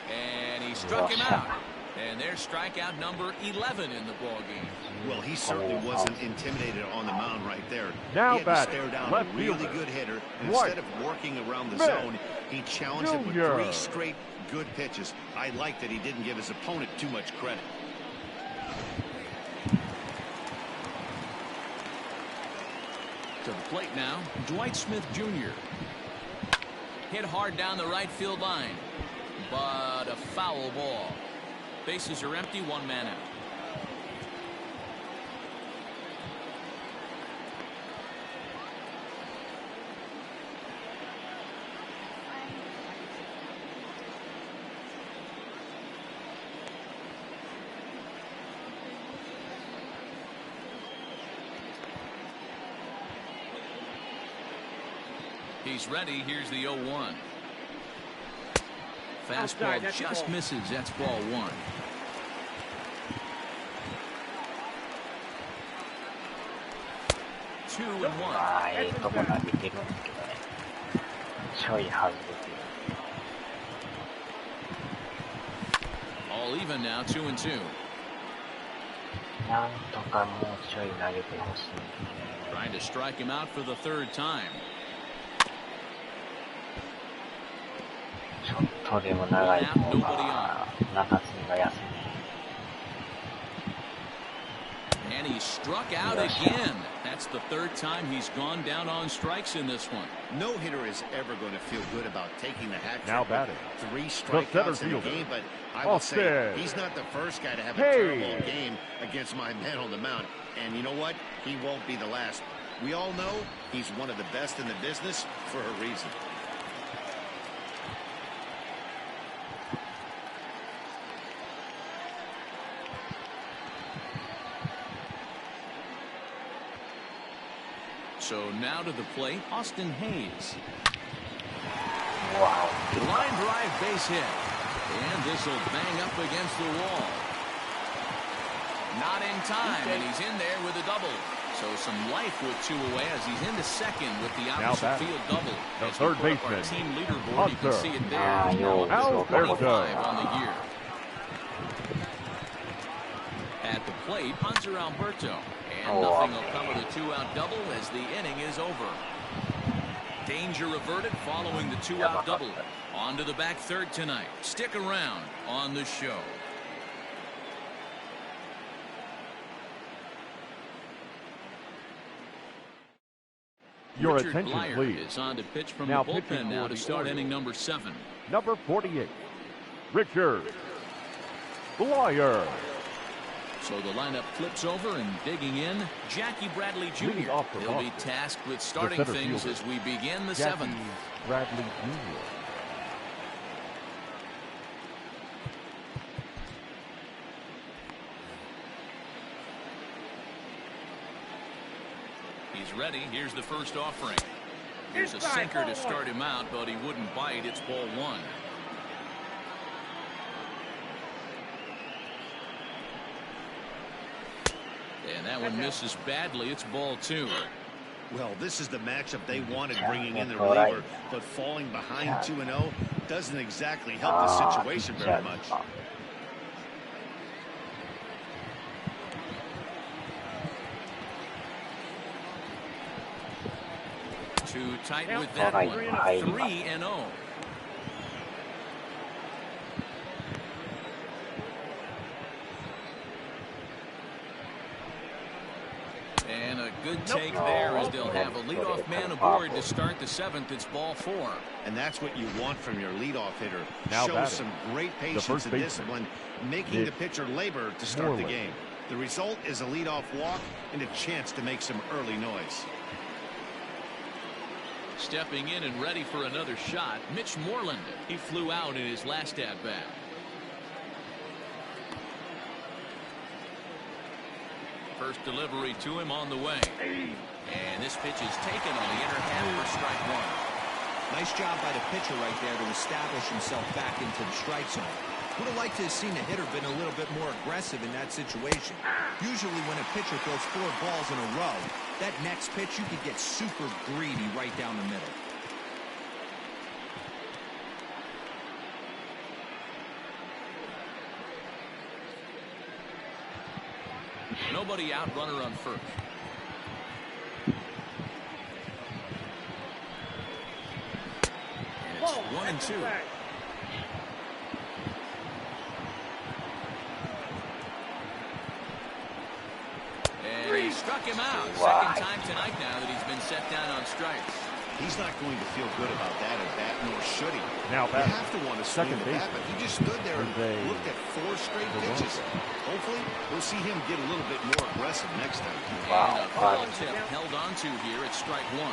And he struck him out. And there's strikeout number 11 in the ballgame. Well, he certainly wasn't intimidated on the mound right there. Now he had to batting, stare down left a really fielder. good hitter. And White. instead of working around the Smith. zone, he challenged him with Junior. 3 straight good pitches. I like that he didn't give his opponent too much credit. To the plate now, Dwight Smith Jr. Hit hard down the right field line, but a foul ball. Bases are empty, 1 man out. He's ready. Here's the 0-1. Fastball just misses. That's ball 1. Two and 1. ええとこ投げてるんですけどね。ちょい外れてる。 All even now, 2-2. なんとかもうちょい投げてほしい。 Trying to strike him out for the third time. ちょっとでも長い方が中継ぎが安い。 And he struck out again. That's the third time he's gone down on strikes in this one. No hitter is ever going to feel good about taking the hat trick. Now batting. 3 strikeouts in the game, but I will say he's not the first guy to have a terrible game against my man on the mound. And you know what? He won't be the last. We all know he's one of the best in the business for a reason. So now to the plate, Austin Hayes. Wow. Line drive base hit. And this will bang up against the wall. Not in time, and he's in there with a double. So some life with 2 away as he's into second with the opposite field double. The As third we put up our baseman, team leaderboard, you can see it there. Hunter. Now Ah, 25 on the year. At the plate, Hunter Alberto. And nothing will come of the 2-out double as the inning is over. Danger averted following the 2-out double. On to the back third tonight. Stick around on the show. Your Richard attention, Blyer please. is on to pitch from Now the pitching bullpen now for to the start Orioles. inning number 7. Number 48, Richard Blyer. So the lineup flips over and digging in, Jackie Bradley Jr. Leading off the He'll be roster, tasked with starting center things fielder, as we begin the Jackie 7th. Bradley Jr. He's ready. Here's the first offering. Here's a sinker to start him out, but he wouldn't bite. It's ball 1. And that one misses badly. It's ball 2. Well, this is the matchup they wanted bringing in the reliever, but falling behind 2-0 doesn't exactly help the situation very much. Too tight with that one. 3-0. And a good take there as they'll have a leadoff man aboard to start the 7th. It's ball 4. And that's what you want from your leadoff hitter. Now Show batting, some great patience first and baseman, discipline, making the pitcher labor to start the game. The result is a leadoff walk and a chance to make some early noise. Stepping in and ready for another shot, Mitch Moreland. He flew out in his last at-bat. First delivery to him on the way. And this pitch is taken on the inner half for strike 1. Nice job by the pitcher right there to establish himself back into the strike zone. Would have liked to have seen the hitter been a little bit more aggressive in that situation. Usually when a pitcher throws 4 balls in a row, that next pitch you could get super greedy right down the middle. Nobody out, runner on first. And it's 1-2. And he struck him out. Second time tonight now that he's been set down on strikes. He's not going to feel good about that at bat, nor should he. Now you have to want to swing second the bat, but he just stood there and looked at 4 straight pitches. Hopefully, we'll see him get a little bit more aggressive next time. And a foul tip held onto here at strike 1.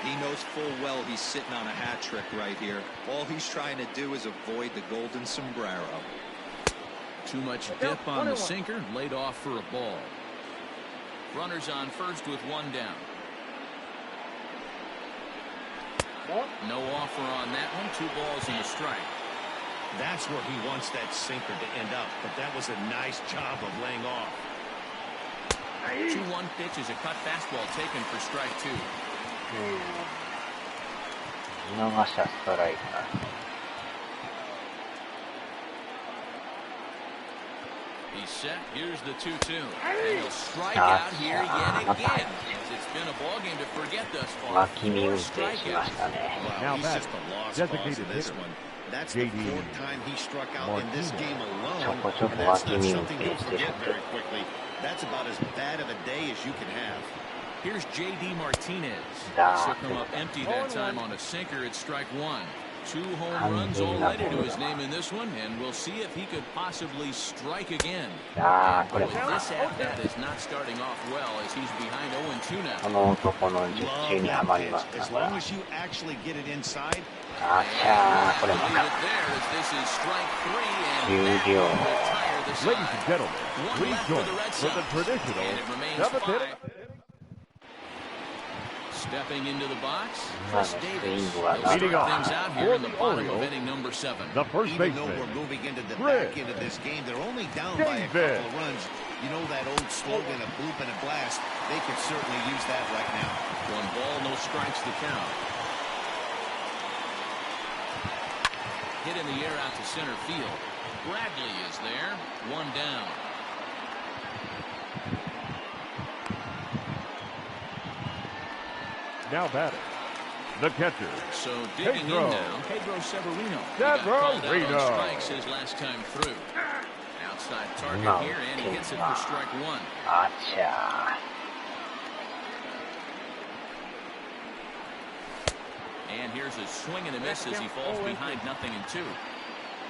He knows full well he's sitting on a hat trick right here. All he's trying to do is avoid the golden sombrero. Too much dip on the sinker, laid off for a ball. Runners on first with 1 down. No offer on that one. 2 balls and a strike. That's where he wants that sinker to end up, but that was a nice job of laying off. 2-1 pitch is a cut fastball taken for strike 2. 見逃したストライクだ。He's set. Here's the 2-2. And he'll strike out here yet again. As it's been a ball game to forget thus far. 脇見運転しましたね。 Well, he's just a lost cause in this one. That's the fourth time he struck out in this game alone. And that's not something he'll forget very quickly. That's about as bad of a day as you can have. Here's J.D. Martinez. Shook him up empty that time on a sinker at strike one. 2 home runs already to his name in this one, and we'll see if he could possibly strike again. With this at-bat is not starting off well as he's behind 0-2 now. この男の術中にはまりますな。 As long as you actually get it inside. あちゃー、これも Leave it there as this is strike 3, and that 終了。 will retire the side. Ladies and gentlemen, One please left for join the Red for the Sox, traditional and it remains 7th 5. inning. Stepping into the box, 今の Chris スイ Davis. ングは He'll な start な things out here in the bottom of inning number 7. The first Even though baseman, we're moving into the Chris back end of this game, they're only down by a Davis. couple of runs. You know that old slogan, a bloop and a blast. They could certainly use that right now. 1 ball, no strikes the count. Hit in the air out to center field. Bradley is there. 1 down. now batting. The catcher, So digging Pedro. in now, Pedro Severino. He got called out Severino. on strikes his last time through. Outside target No, here, and he hits it for strike 1. あちゃ And here's a swing and a miss as he falls behind 0-2.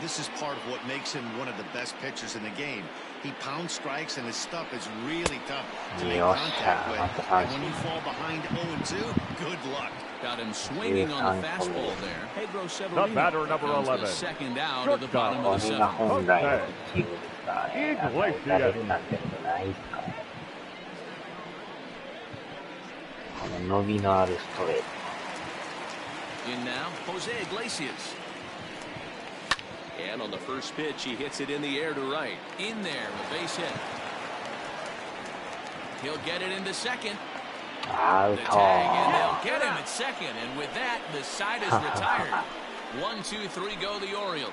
This is part of what makes him one of the best pitchers in the game. He pounds strikes, and his stuff is really tough to make contact with. And when you fall behind 0-2, good luck. Got him swinging on the fastball there. Pedro Severino. The batter, number becomes 11. The second out of the bottom ー、 of こ the れが 7th. 本来のチームですからね。打たれるなんてことないですからね。この伸びのあるストレート。 In now, Jose Iglesias. And on the first pitch, he hits it in the air to right. In there, a base hit. He'll get it into second. アウ The ト tag, and they'll get him at second. And with that, the side is retired. 1, 2, 3 go the Orioles.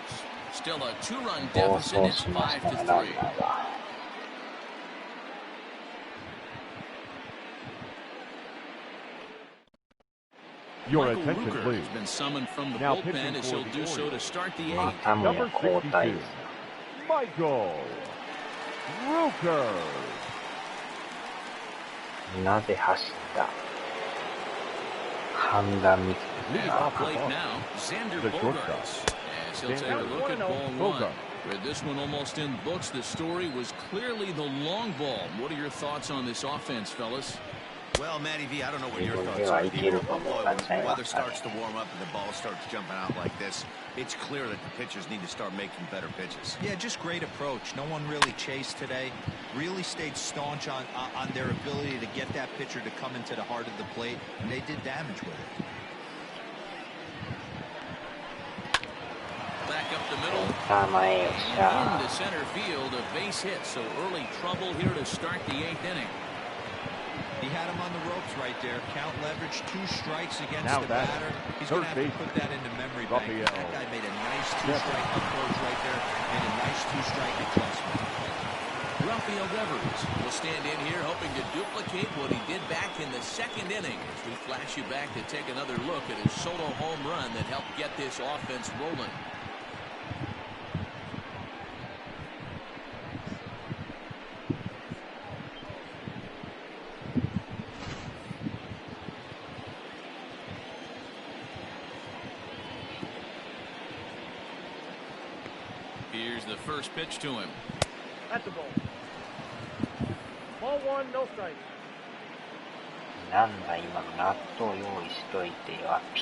Still a 2-run 暴 deficit. 走 It's しましたね、 5-3. ランナーが。your Michael attention, Ruger please. has been summoned from the Now bullpen pitching as for he'll the do so to start the ま eighth. たもや Number 交代 62, Michael Ruger. なぜ走った判断ミスです Lead ね。 off the Plate bump. now, Xander The Bogaerts. shortstop. As he'll take a Xander look at ball 1. Bogaerts. With this one almost in books, the story was clearly the long ball. What are your thoughts on this offense, fellas? Well, Matty V, I don't know what your 自分 thoughts では are. いけると思ったんちゃい When ま weather すかね。 starts to warm up and the ball starts jumping out like this, it's clear that the pitchers need to start making better pitches. Yeah, just great approach. No one really chased today. Really stayed staunch on their ability to get that pitcher to come into the heart of the plate, and they did damage with it. Back up the middle. さあ前よっしゃ Into center field, a base hit. So early trouble here to start the 8th inning. He had him on the ropes right there. Count leverage, 2 strikes against Now the batting. batter. He's going to have to Third put that into memory bank. Raphael. That guy made a nice 2-strike approach right there, made a nice 2-strike adjustment. Rafael Devers will stand in here hoping to duplicate what he did back in the 2nd inning. As we flash you back to take another look at his solo home run that helped get this offense rolling. Here's the first pitch to him. At the ball. Ball 1, no strike. なんだ今の納豆用意しといてよ、アピ。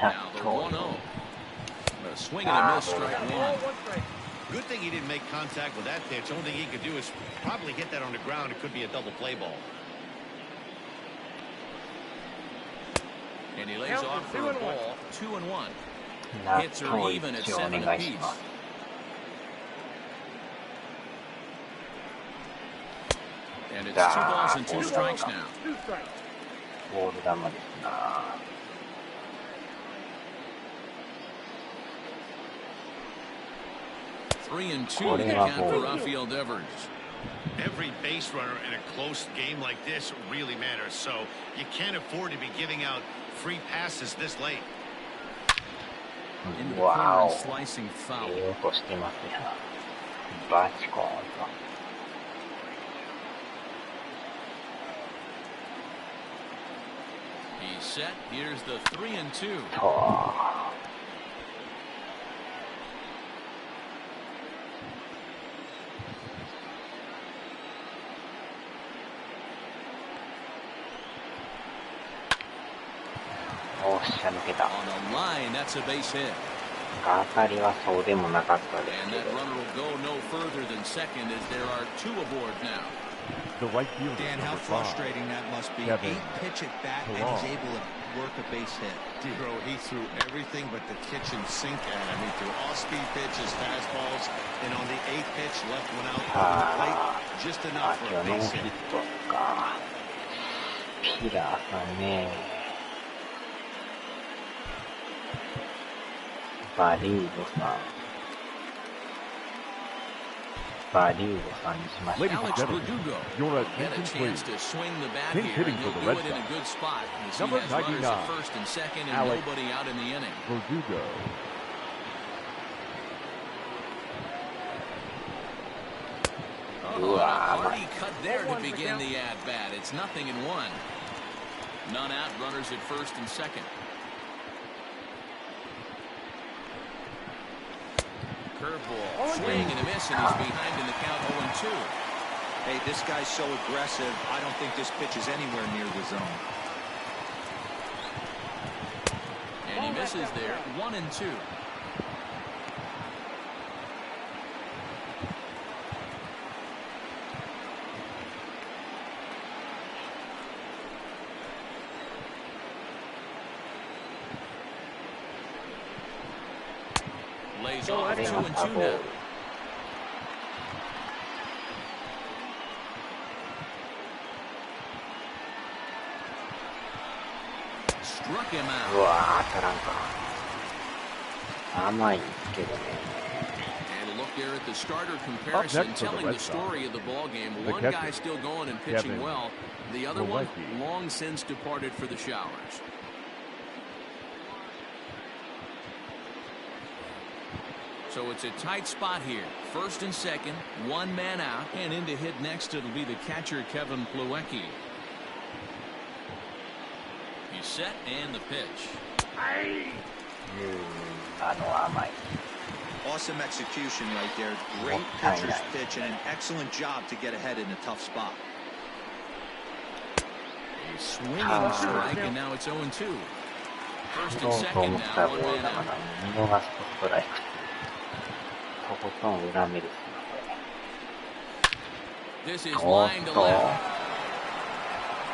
納 Now the 豆 1-0. A swing and a miss, strike Ball 1. 1 strike. Good thing he didn't make contact with that pitch. Only thing he could do is probably hit that on the ground. It could be a double play ball. And he lays Count off is for 2 a and 1. ball, 2-1. 納 Hits are 豆 even at 一応お 7 願いし apiece. ます。And it's 2 balls and 2 strikes now. 2 strikes. ボール球ですな。3-2 to the count for Rafael Devers. Every base runner in a close game like this really matters, so you can't afford to be giving out free passes this late. Into the corner and slicing foul. いい音してますよ。バチコーンと。He's set. Here's the 3-2. おっしゃ、抜けた。 On the line, that's a base hit. 当たりはそうでもなかったです And け that ど。 runner will go no further than second as there are 2 aboard now. The right fielder. Dan, how number 5. frustrating that must be. Kevin 8 pitch at bat, and he's able to work a base hit. Bro, he threw everything but the kitchen sink at him. He threw all-speed pitches, fastballs, and on the 8th pitch, left one out on the plate, just あ、 enough for 今 a 日ノー base ヒッ hit. トか。ピラーさんね。バリュードさん。バリュードさんにしました。 Ladies and Alex gentlemen, Verdugo your had a attention chance please. to swing the bat Pinch here, hitting and for he'll the do Red it in a Sox. good spot as he Number has runners 99, at first and second and Alex nobody out in the inning. Verdugo. Oh, a hearty cut there to begin the at-bat. It's 0-1. None out, runners at first and second. Curveball, swing and a miss, and he's behind in the count 0-2. Hey, this guy's so aggressive. I don't think this pitch is anywhere near the zone. And he misses there, 1-2. Lays off 2-2 now. Struck him う out. わー、当たらんか。甘いですけどね。 And a look there at the starter comparison, next for the telling Red the Sox. story of the ball game. The One catcher, guy still going and pitching Kevin well. The other one Plawecki. long since departed for the showers. So it's a tight spot here. First and second, one man out, and in to hit next it'll be the catcher Kevin Plawecki. He's set and the pitch. 甘い。 Awesome execution right there. Great pitcher's pitch and an excellent job to get ahead in a tough spot. A swinging strike, and now it's 0-2. First 取 and ろうと second 思っ now, た one ボール man だか out. ら見逃すとストライク。とことん裏目ですよ、これ。 This is おっ line to と。 left.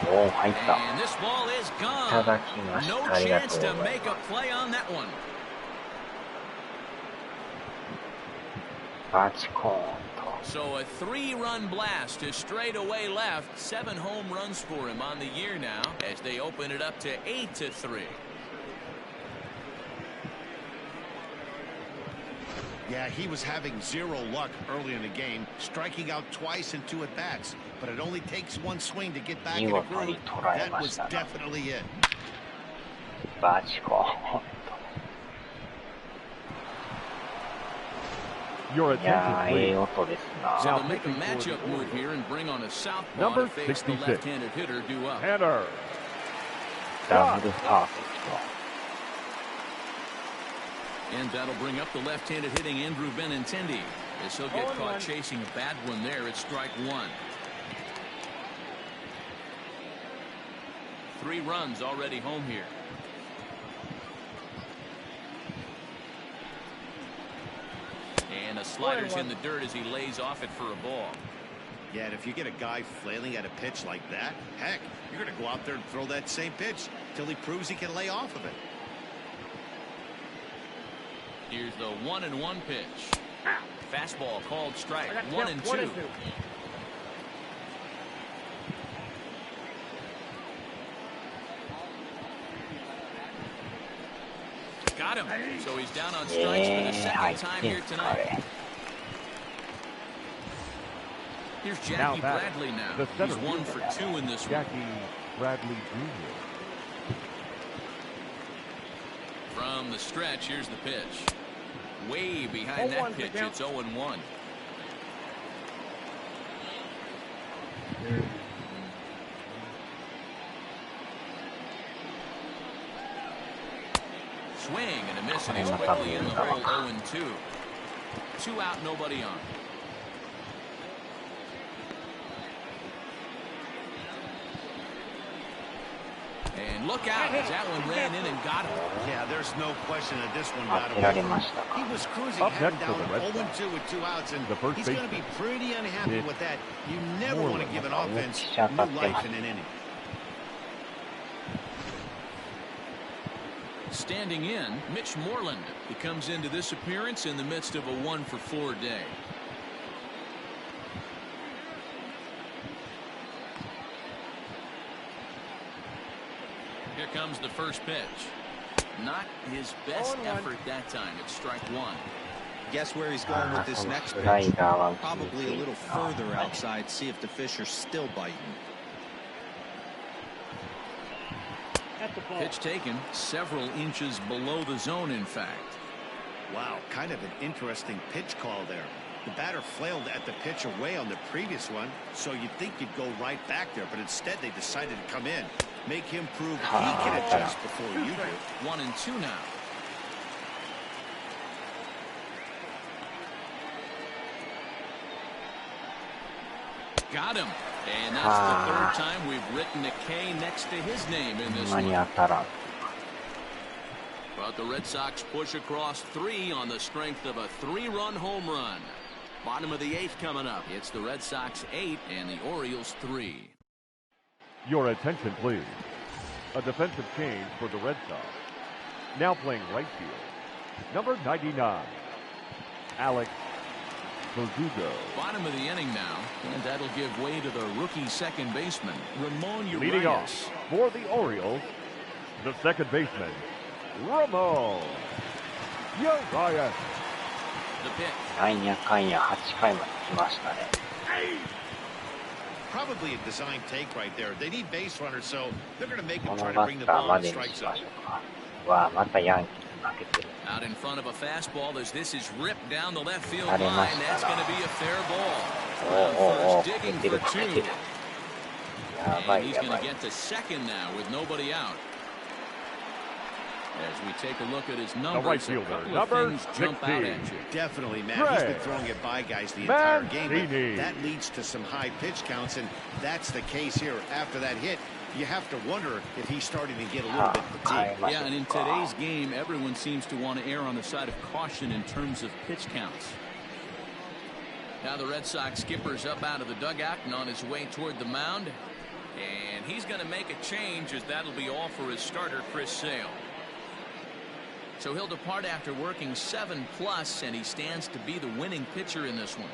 おー、入った。 And this ball is いただ gone. きまし No た。ありが chance とう to ござい make a ます。 play on that one. バチコーンと。 So a 3-run blast to straightaway left. 7 home runs for him on the year now as they open it up to 8-3. Yeah, he was having zero luck early in the game, striking out twice in 2 at-bats. But it only takes one swing to get back in a groove. That was definitely it. バチコーンと。 Your いや attention ー、ええ please. 音ですな。 So they'll make a matchup move here and bring on a southpaw Number to face the 66. left-handed hitter due up. Tanner. ダブルパーフェク And that'll bring up the left-handed hitting Andrew Benintendi as he'll get caught chasing a bad one there at strike 1. 3 runs already home here. And a slider's in the dirt as he lays off it for a ball. Yeah, and if you get a guy flailing at a pitch like that, heck, you're going to go out there and throw that same pitch till he proves he can lay off of it. Here's the 1-1 pitch. Fastball called strike. I got 1-2. Got him. So he's down on ト。strikes for the 入 second っ time てん here すか、あ tonight. れ。Here's Now Jackie batting, Bradley now. the center He's 1 fielder, for 2 in this one. Jackie Bradley Jr. From the stretch, here's the pitch. Way behind that 0-1 pitch, count. it's 0-1. Swing and a miss, and he's quickly in the hole. 0-2. 2 out, nobody on. And look out, that one ran in and got him. Yeah, there's no question that this one 当 got てら away れ from ま him. したか。 He was cruising, Up heading next for down the Red 0-2 with 2 outs, and The first he's going to be baseman. pretty unhappy with that. You never Moreland. want to give an Oh, offense shut new up, life Tim. in an inning. Standing in, Mitch Moreland. He comes into this appearance in the midst of a 1-for-4 day. Here comes the first pitch. Not his best 0-1. effort that time. It's strike 1. Guess where he's going with this この next スライ pitch? ダーは打ちにく Probably a い little な。 further outside. See if the fish are still biting. At the ball. Pitch taken several inches below the zone, in fact. Wow, kind of an interesting pitch call there. The batter flailed at the pitch away on the previous one, so you'd think you'd go right back there, but instead they decided to come in. Make him prove he can adjust before you do. 1-2 now. Got him. And that's the third time we've written a K next to his name in ほ this んまに one. 当たらん。 But the Red Sox push across 3 on the strength of a 3-run home run. Bottom of the 8th coming up. It's the Red Sox 8 and the Orioles 3. Your attention, please. A defensive change for the Red Sox. Now playing right field. Number 99, Alex Verdugo. Bottom of the inning now, and that'll give way to the rookie second baseman, Ramon Leading Urias. off for the Orioles, the second baseman, Ramon Urias. The pitch. なんやかんや8回まで来ましたね。 Probably a design take right there. They need base runners, so they're going to make こ him の try to バ bring ッ the ター ball ま in で the に strike しま zone. しょうか。わあ、またヤンキース負けてる。 Out in front of a fastball as this is ripped down the left field ありま line. した That's な。 going to be a fair ball. おうおうおう、 First 出 digging て for る出 2. てる。やば And い he's や going ば to い。 get to second now with nobody out. As we take a look at his numbers, right a fielder, couple of number things jump out 16. at you. Definitely, man. He's been Trey throwing it by guys the entire game. Mancini. But that leads to some high pitch counts, and that's the case here. After that hit, you have to wonder if he's starting to get a little bit 変え fatigued. まし Yeah, ょ and in うか。 today's game, everyone seems to want to err on the side of caution in terms of pitch counts. Now the Red Sox skipper's up out of the dugout and on his way toward the mound. And he's going to make a change as that'll be all for his starter, Chris Sale. So he'll depart after working 7+, and he stands to be the winning pitcher in this one.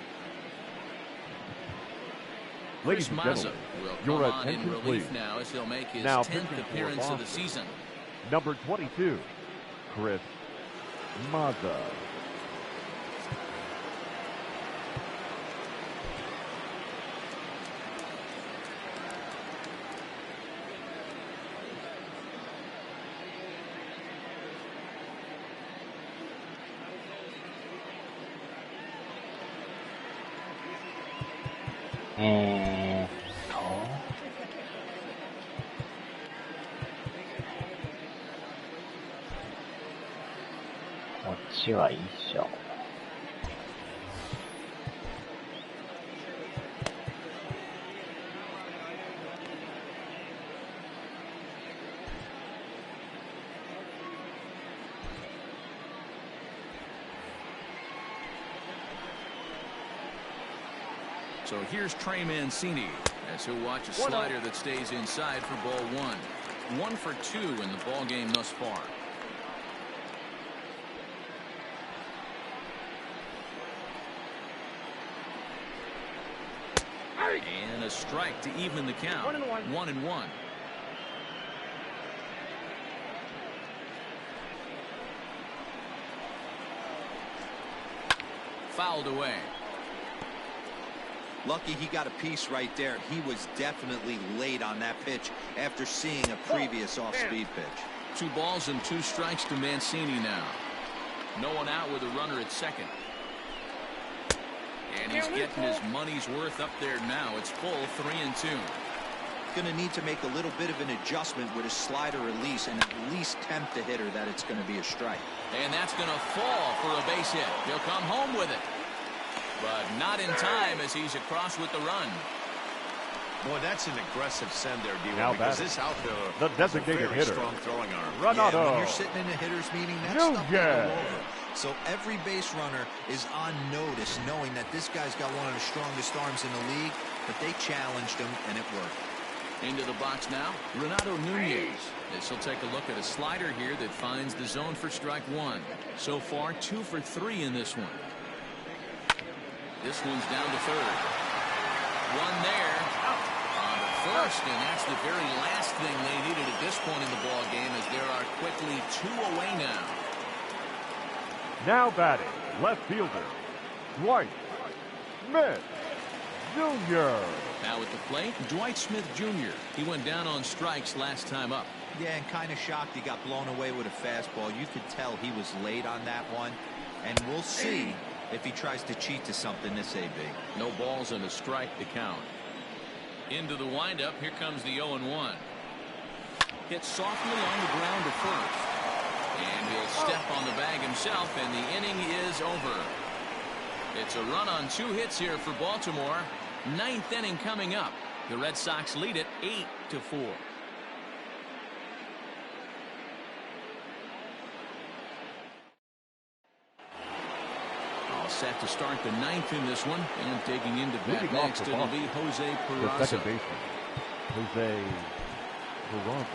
Ladies Chris and Mazza gentlemen, will come your on in attention, relief please. now as he'll make his Now 10th pitching for appearance of the Boston. season. Number 22, Chris Mazza. Eh, こっちは一緒。So here's Trey Mancini as he'll watch a slider that stays inside for ball 1. 1 for 2 in the ball game thus far. And a strike to even the count. 1-1. 1-1. Fouled away. Lucky he got a piece right there. He was definitely late on that pitch after seeing a previous off-speed pitch. 2 balls and 2 strikes to Mancini now. No one out with a runner at second. And he's getting his money's worth up there now. It's full 3-2. Going to need to make a little bit of an adjustment with his slider release and at least tempt the hitter that it's going to be a strike. And that's going to fall for a base hit. He'll come home with it. But not in time as he's across with the run. Boy, that's an aggressive send there, D-1, Now because batting, this outfielder the designated has a very hitter, strong throwing arm. Ronaldo. Yeah, when you're sitting in a hitter's meeting, that stuff will go over. So every base runner is on notice, knowing that this guy's got one of the strongest arms in the league, but they challenged him, and it worked. Into the box now, Renato Nunez. This will take a look at a slider here that finds the zone for strike 1. So far, 2 for 3 in this one. This one's down to third. One there on the first, and that's the very last thing they needed at this point in the ball game, as there are quickly 2 away now. Now batting, left fielder, Dwight Smith Jr. Now at the plate, Dwight Smith Jr. He went down on strikes last time up. Yeah, and kind of shocked he got blown away with a fastball. You could tell he was late on that one, and we'll see if he tries to cheat to something this AB. No balls and a strike to count. Into the windup, here comes the 0-1. Hit softly on the ground to first. And he'll step on the bag himself, and the inning is over. It's a run on 2 hits here for Baltimore. 9th inning coming up. The Red Sox lead it 8-4. All set to start the 9th in this one. And digging into bat next, it'll be Jose Peraza. The second baseman, Jose Peraza.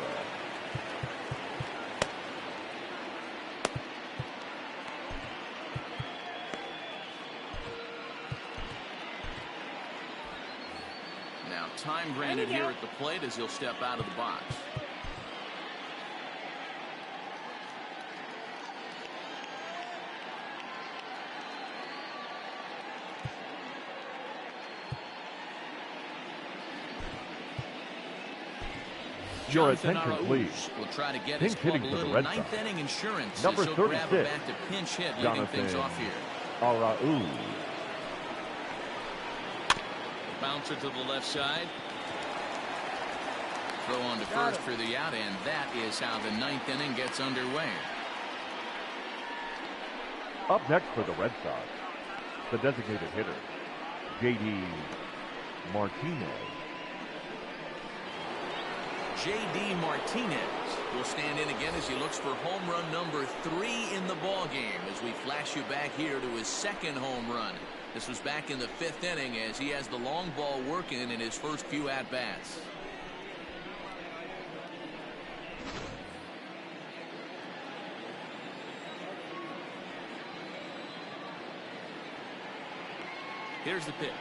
Now time granted here at the plate as he'll step out of the box. Your Jonathan attention, please. will try to get Pinch his club a hitting for the little Red 9th Sox. inning insurance. Number as he'll grab a 36, bat to pinch hit, leading Jonathan things off here. Arau. Bouncer to the left side. Throw on to first for the out, and that is how the 9th inning gets underway. Up next for the Red Sox, the designated hitter, J.D. Martinez. J.D. Martinez will stand in again as he looks for home run number 3 in the ball game, as we flash you back here to his 2nd home run. This was back in the 5th inning as he has the long ball working in his first few at-bats. Here's the pitch.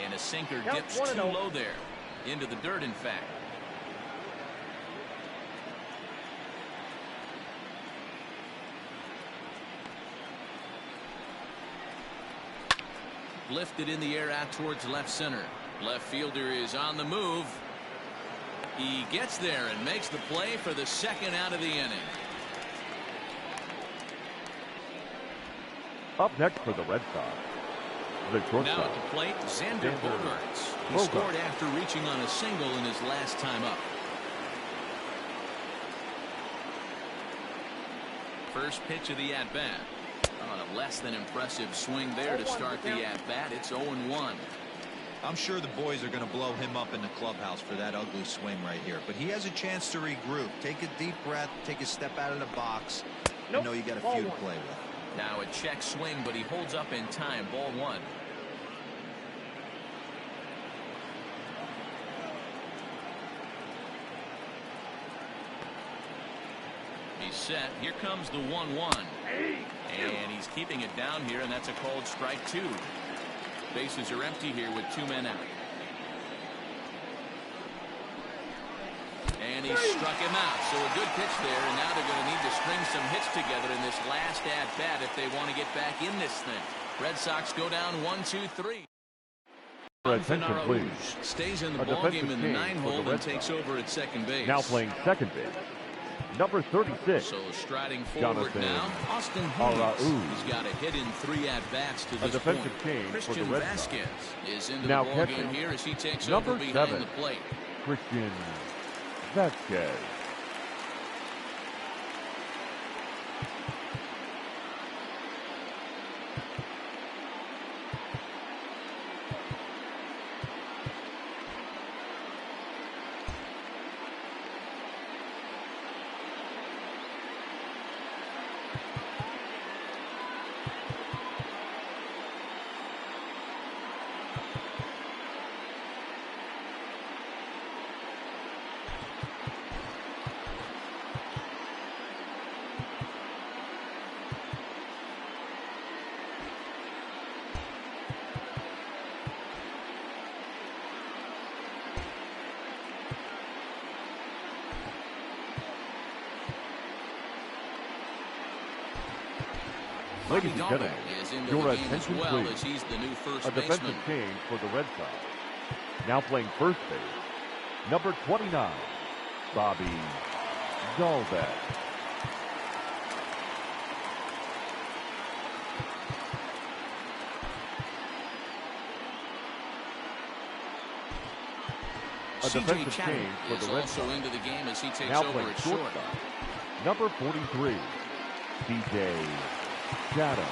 And a sinker dips too low there. Into the dirt, in fact. Lifted in the air out towards left center. Left fielder is on the move. He gets there and makes the play for the 2nd out of the inning. Up next for the Red Sox, the shortstop. Now at the plate, Xander Bogaerts. He scored after reaching on a single in his last time up. First pitch of the at-bat. On a less than impressive swing there to start the at-bat. It's 0-1. I'm sure the boys are going to blow him up in the clubhouse for that ugly swing right here. But he has a chance to regroup. Take a deep breath. Take a step out of the box. You know you got a few to play with. Now a check swing, but he holds up in time. Ball 1. He's set. Here comes the 1-1. And he's keeping it down here, and that's a called strike 2. Bases are empty here with 2 men out. And he struck him out. So a good pitch there, and now they're going to need to string some hits together in this last at-bat if they want to get back in this thing. Red Sox go down 1-2-3. Attention, please. Stays in the A ballgame defensive in the change 9-hole for the and Red takes Sox. over at second base. Now playing second base, number 36. So striding forward Jonathan now, Austin Hayes. Arauz. He's got a hit in 3 at-bats to A this defensive point. change for the Christian Red Sox. Vasquez is into Now the ballgame catching here as he takes number over behind 7. the plate. Christian Vasquez. Ladies and gentlemen, is into your the game as attention, well please. as he's the new first A baseman. defensive change for the Red Sox. Now playing first base, number 29, Bobby Dalbec. A CJ defensive Chatham change for is the Red also Sox. into the game as he takes Now over playing at short. shortstop, number 43, CJ Chatham.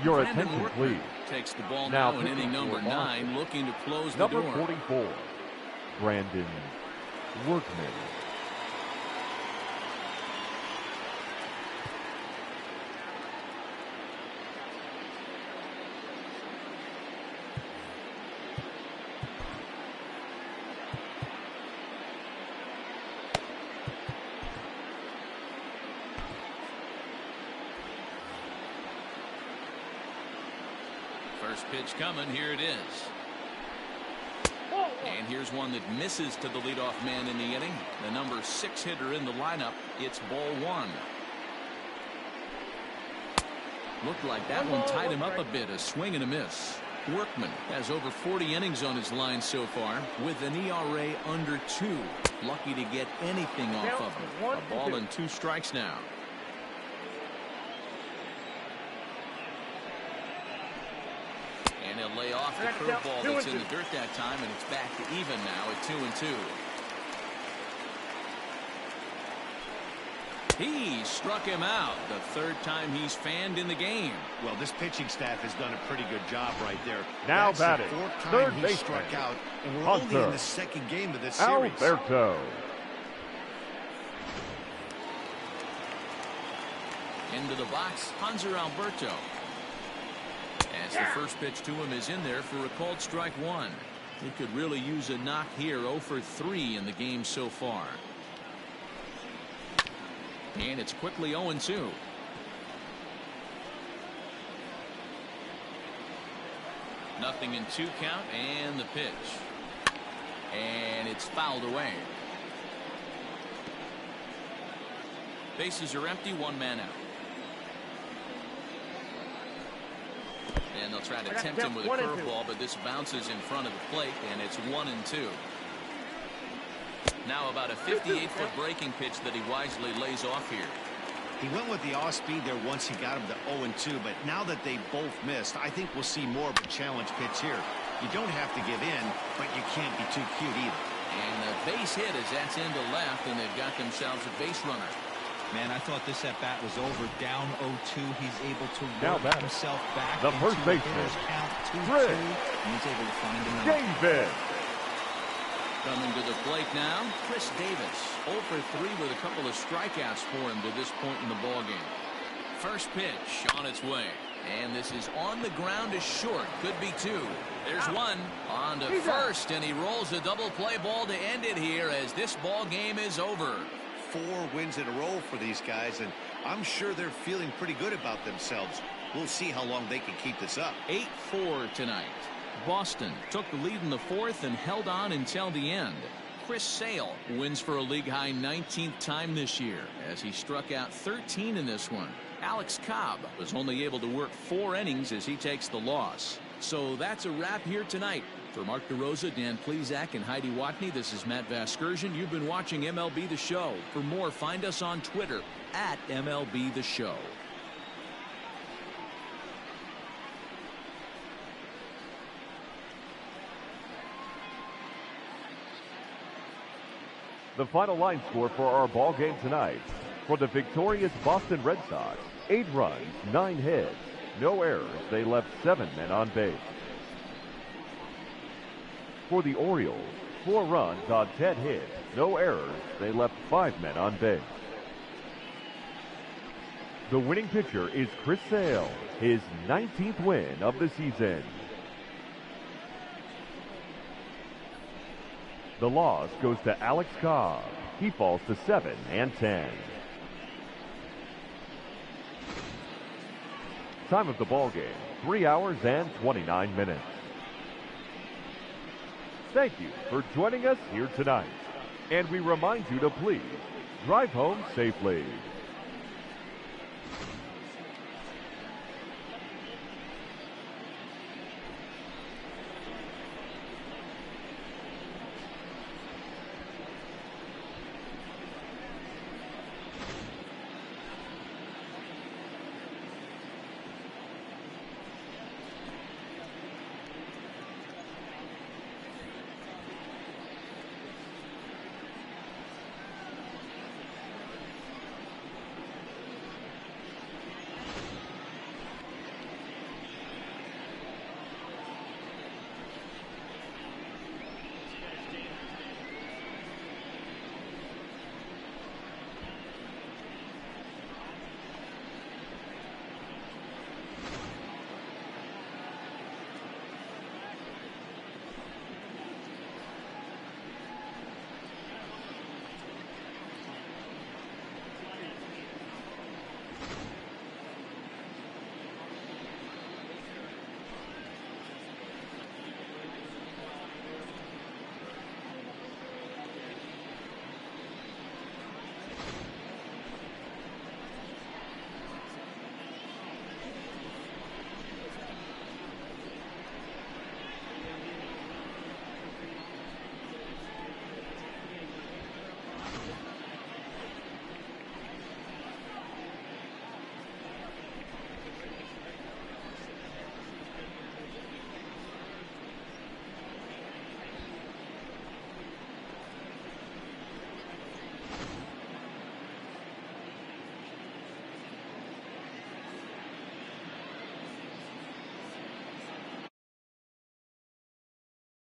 Your Brandon attention, Workman please. takes the ball Now now in pitching inning for number Boston. 9, looking to close the Number door. 44, Brandon Workman. First pitch coming, here it is. And here's one that misses to the leadoff man in the inning. The number 6 hitter in the lineup. It's ball 1. Looked like that one tied him up a bit. A swing and a miss. Workman has over 40 innings on his line so far with an ERA under 2. Lucky to get anything off of him. A ball and 2 strikes now. And he'll lay off the curveball that's in the dirt that time, and it's back to even now at 2-2. He struck him out the 3rd time he's fanned in the game. Well, this pitching staff has done a pretty good job right there. Now That's batting, the 4th time third he baseman, struck out, and we're Hunter only in the 2nd game of this series. Alberto. Into the box, Hanser Alberto. As the first pitch to him is in there for a called strike 1. He could really use a knock here. 0 for 3 in the game so far. And it's quickly 0-2. Nothing in 2 count, and the pitch. And it's fouled away. Bases are empty, 1 man out. And they'll try to tempt him with a curveball, but this bounces in front of the plate, and it's 1-2. Now about a 58-foot breaking pitch that he wisely lays off here. He went with the off speed there once he got him to 0-2, but now that they both missed, I think we'll see more of a challenge pitch here. You don't have to give in, but you can't be too cute either. And the base hit as that's into left, and they've got themselves a base runner. Man, I thought this at-bat was over. Down 0-2. He's able to Now work batting, himself back the into first a baseman, hitter's count 2-2. Chris And he's able to find him out. Davis. Coming to the plate now, Chris Davis. 0 for 3 with a couple of strikeouts for him to this point in the ballgame. First pitch on its way. And this is on the ground to short. Could be 2. There's 1 on to first, and he rolls a double play ball to end it here as this ball game is over. 4 wins in a row for these guys, and I'm sure they're feeling pretty good about themselves. We'll see how long they can keep this up. 8-4 tonight. Boston took the lead in the 4th and held on until the end. Chris Sale wins for a league-high 19th time this year as he struck out 13 in this one. Alex Cobb was only able to work 4 innings as he takes the loss. So that's a wrap here tonight. For Mark DeRosa, Dan Plezak, and Heidi Watney, this is Matt Vasgersian. You've been watching MLB The Show. For more, find us on Twitter at MLB The Show. The final line score for our ball game tonight. For the victorious Boston Red Sox, 8 runs, 9 hits, no errors. They left 7 men on base. For the Orioles, 4 runs on 10 hits, no errors. They left 5 men on base. The winning pitcher is Chris Sale, his 19th win of the season. The loss goes to Alex Cobb. He falls to 7 and 10. Time of the ball game, 3 hours and 29 minutes. Thank you for joining us here tonight. And we remind you to please drive home safely.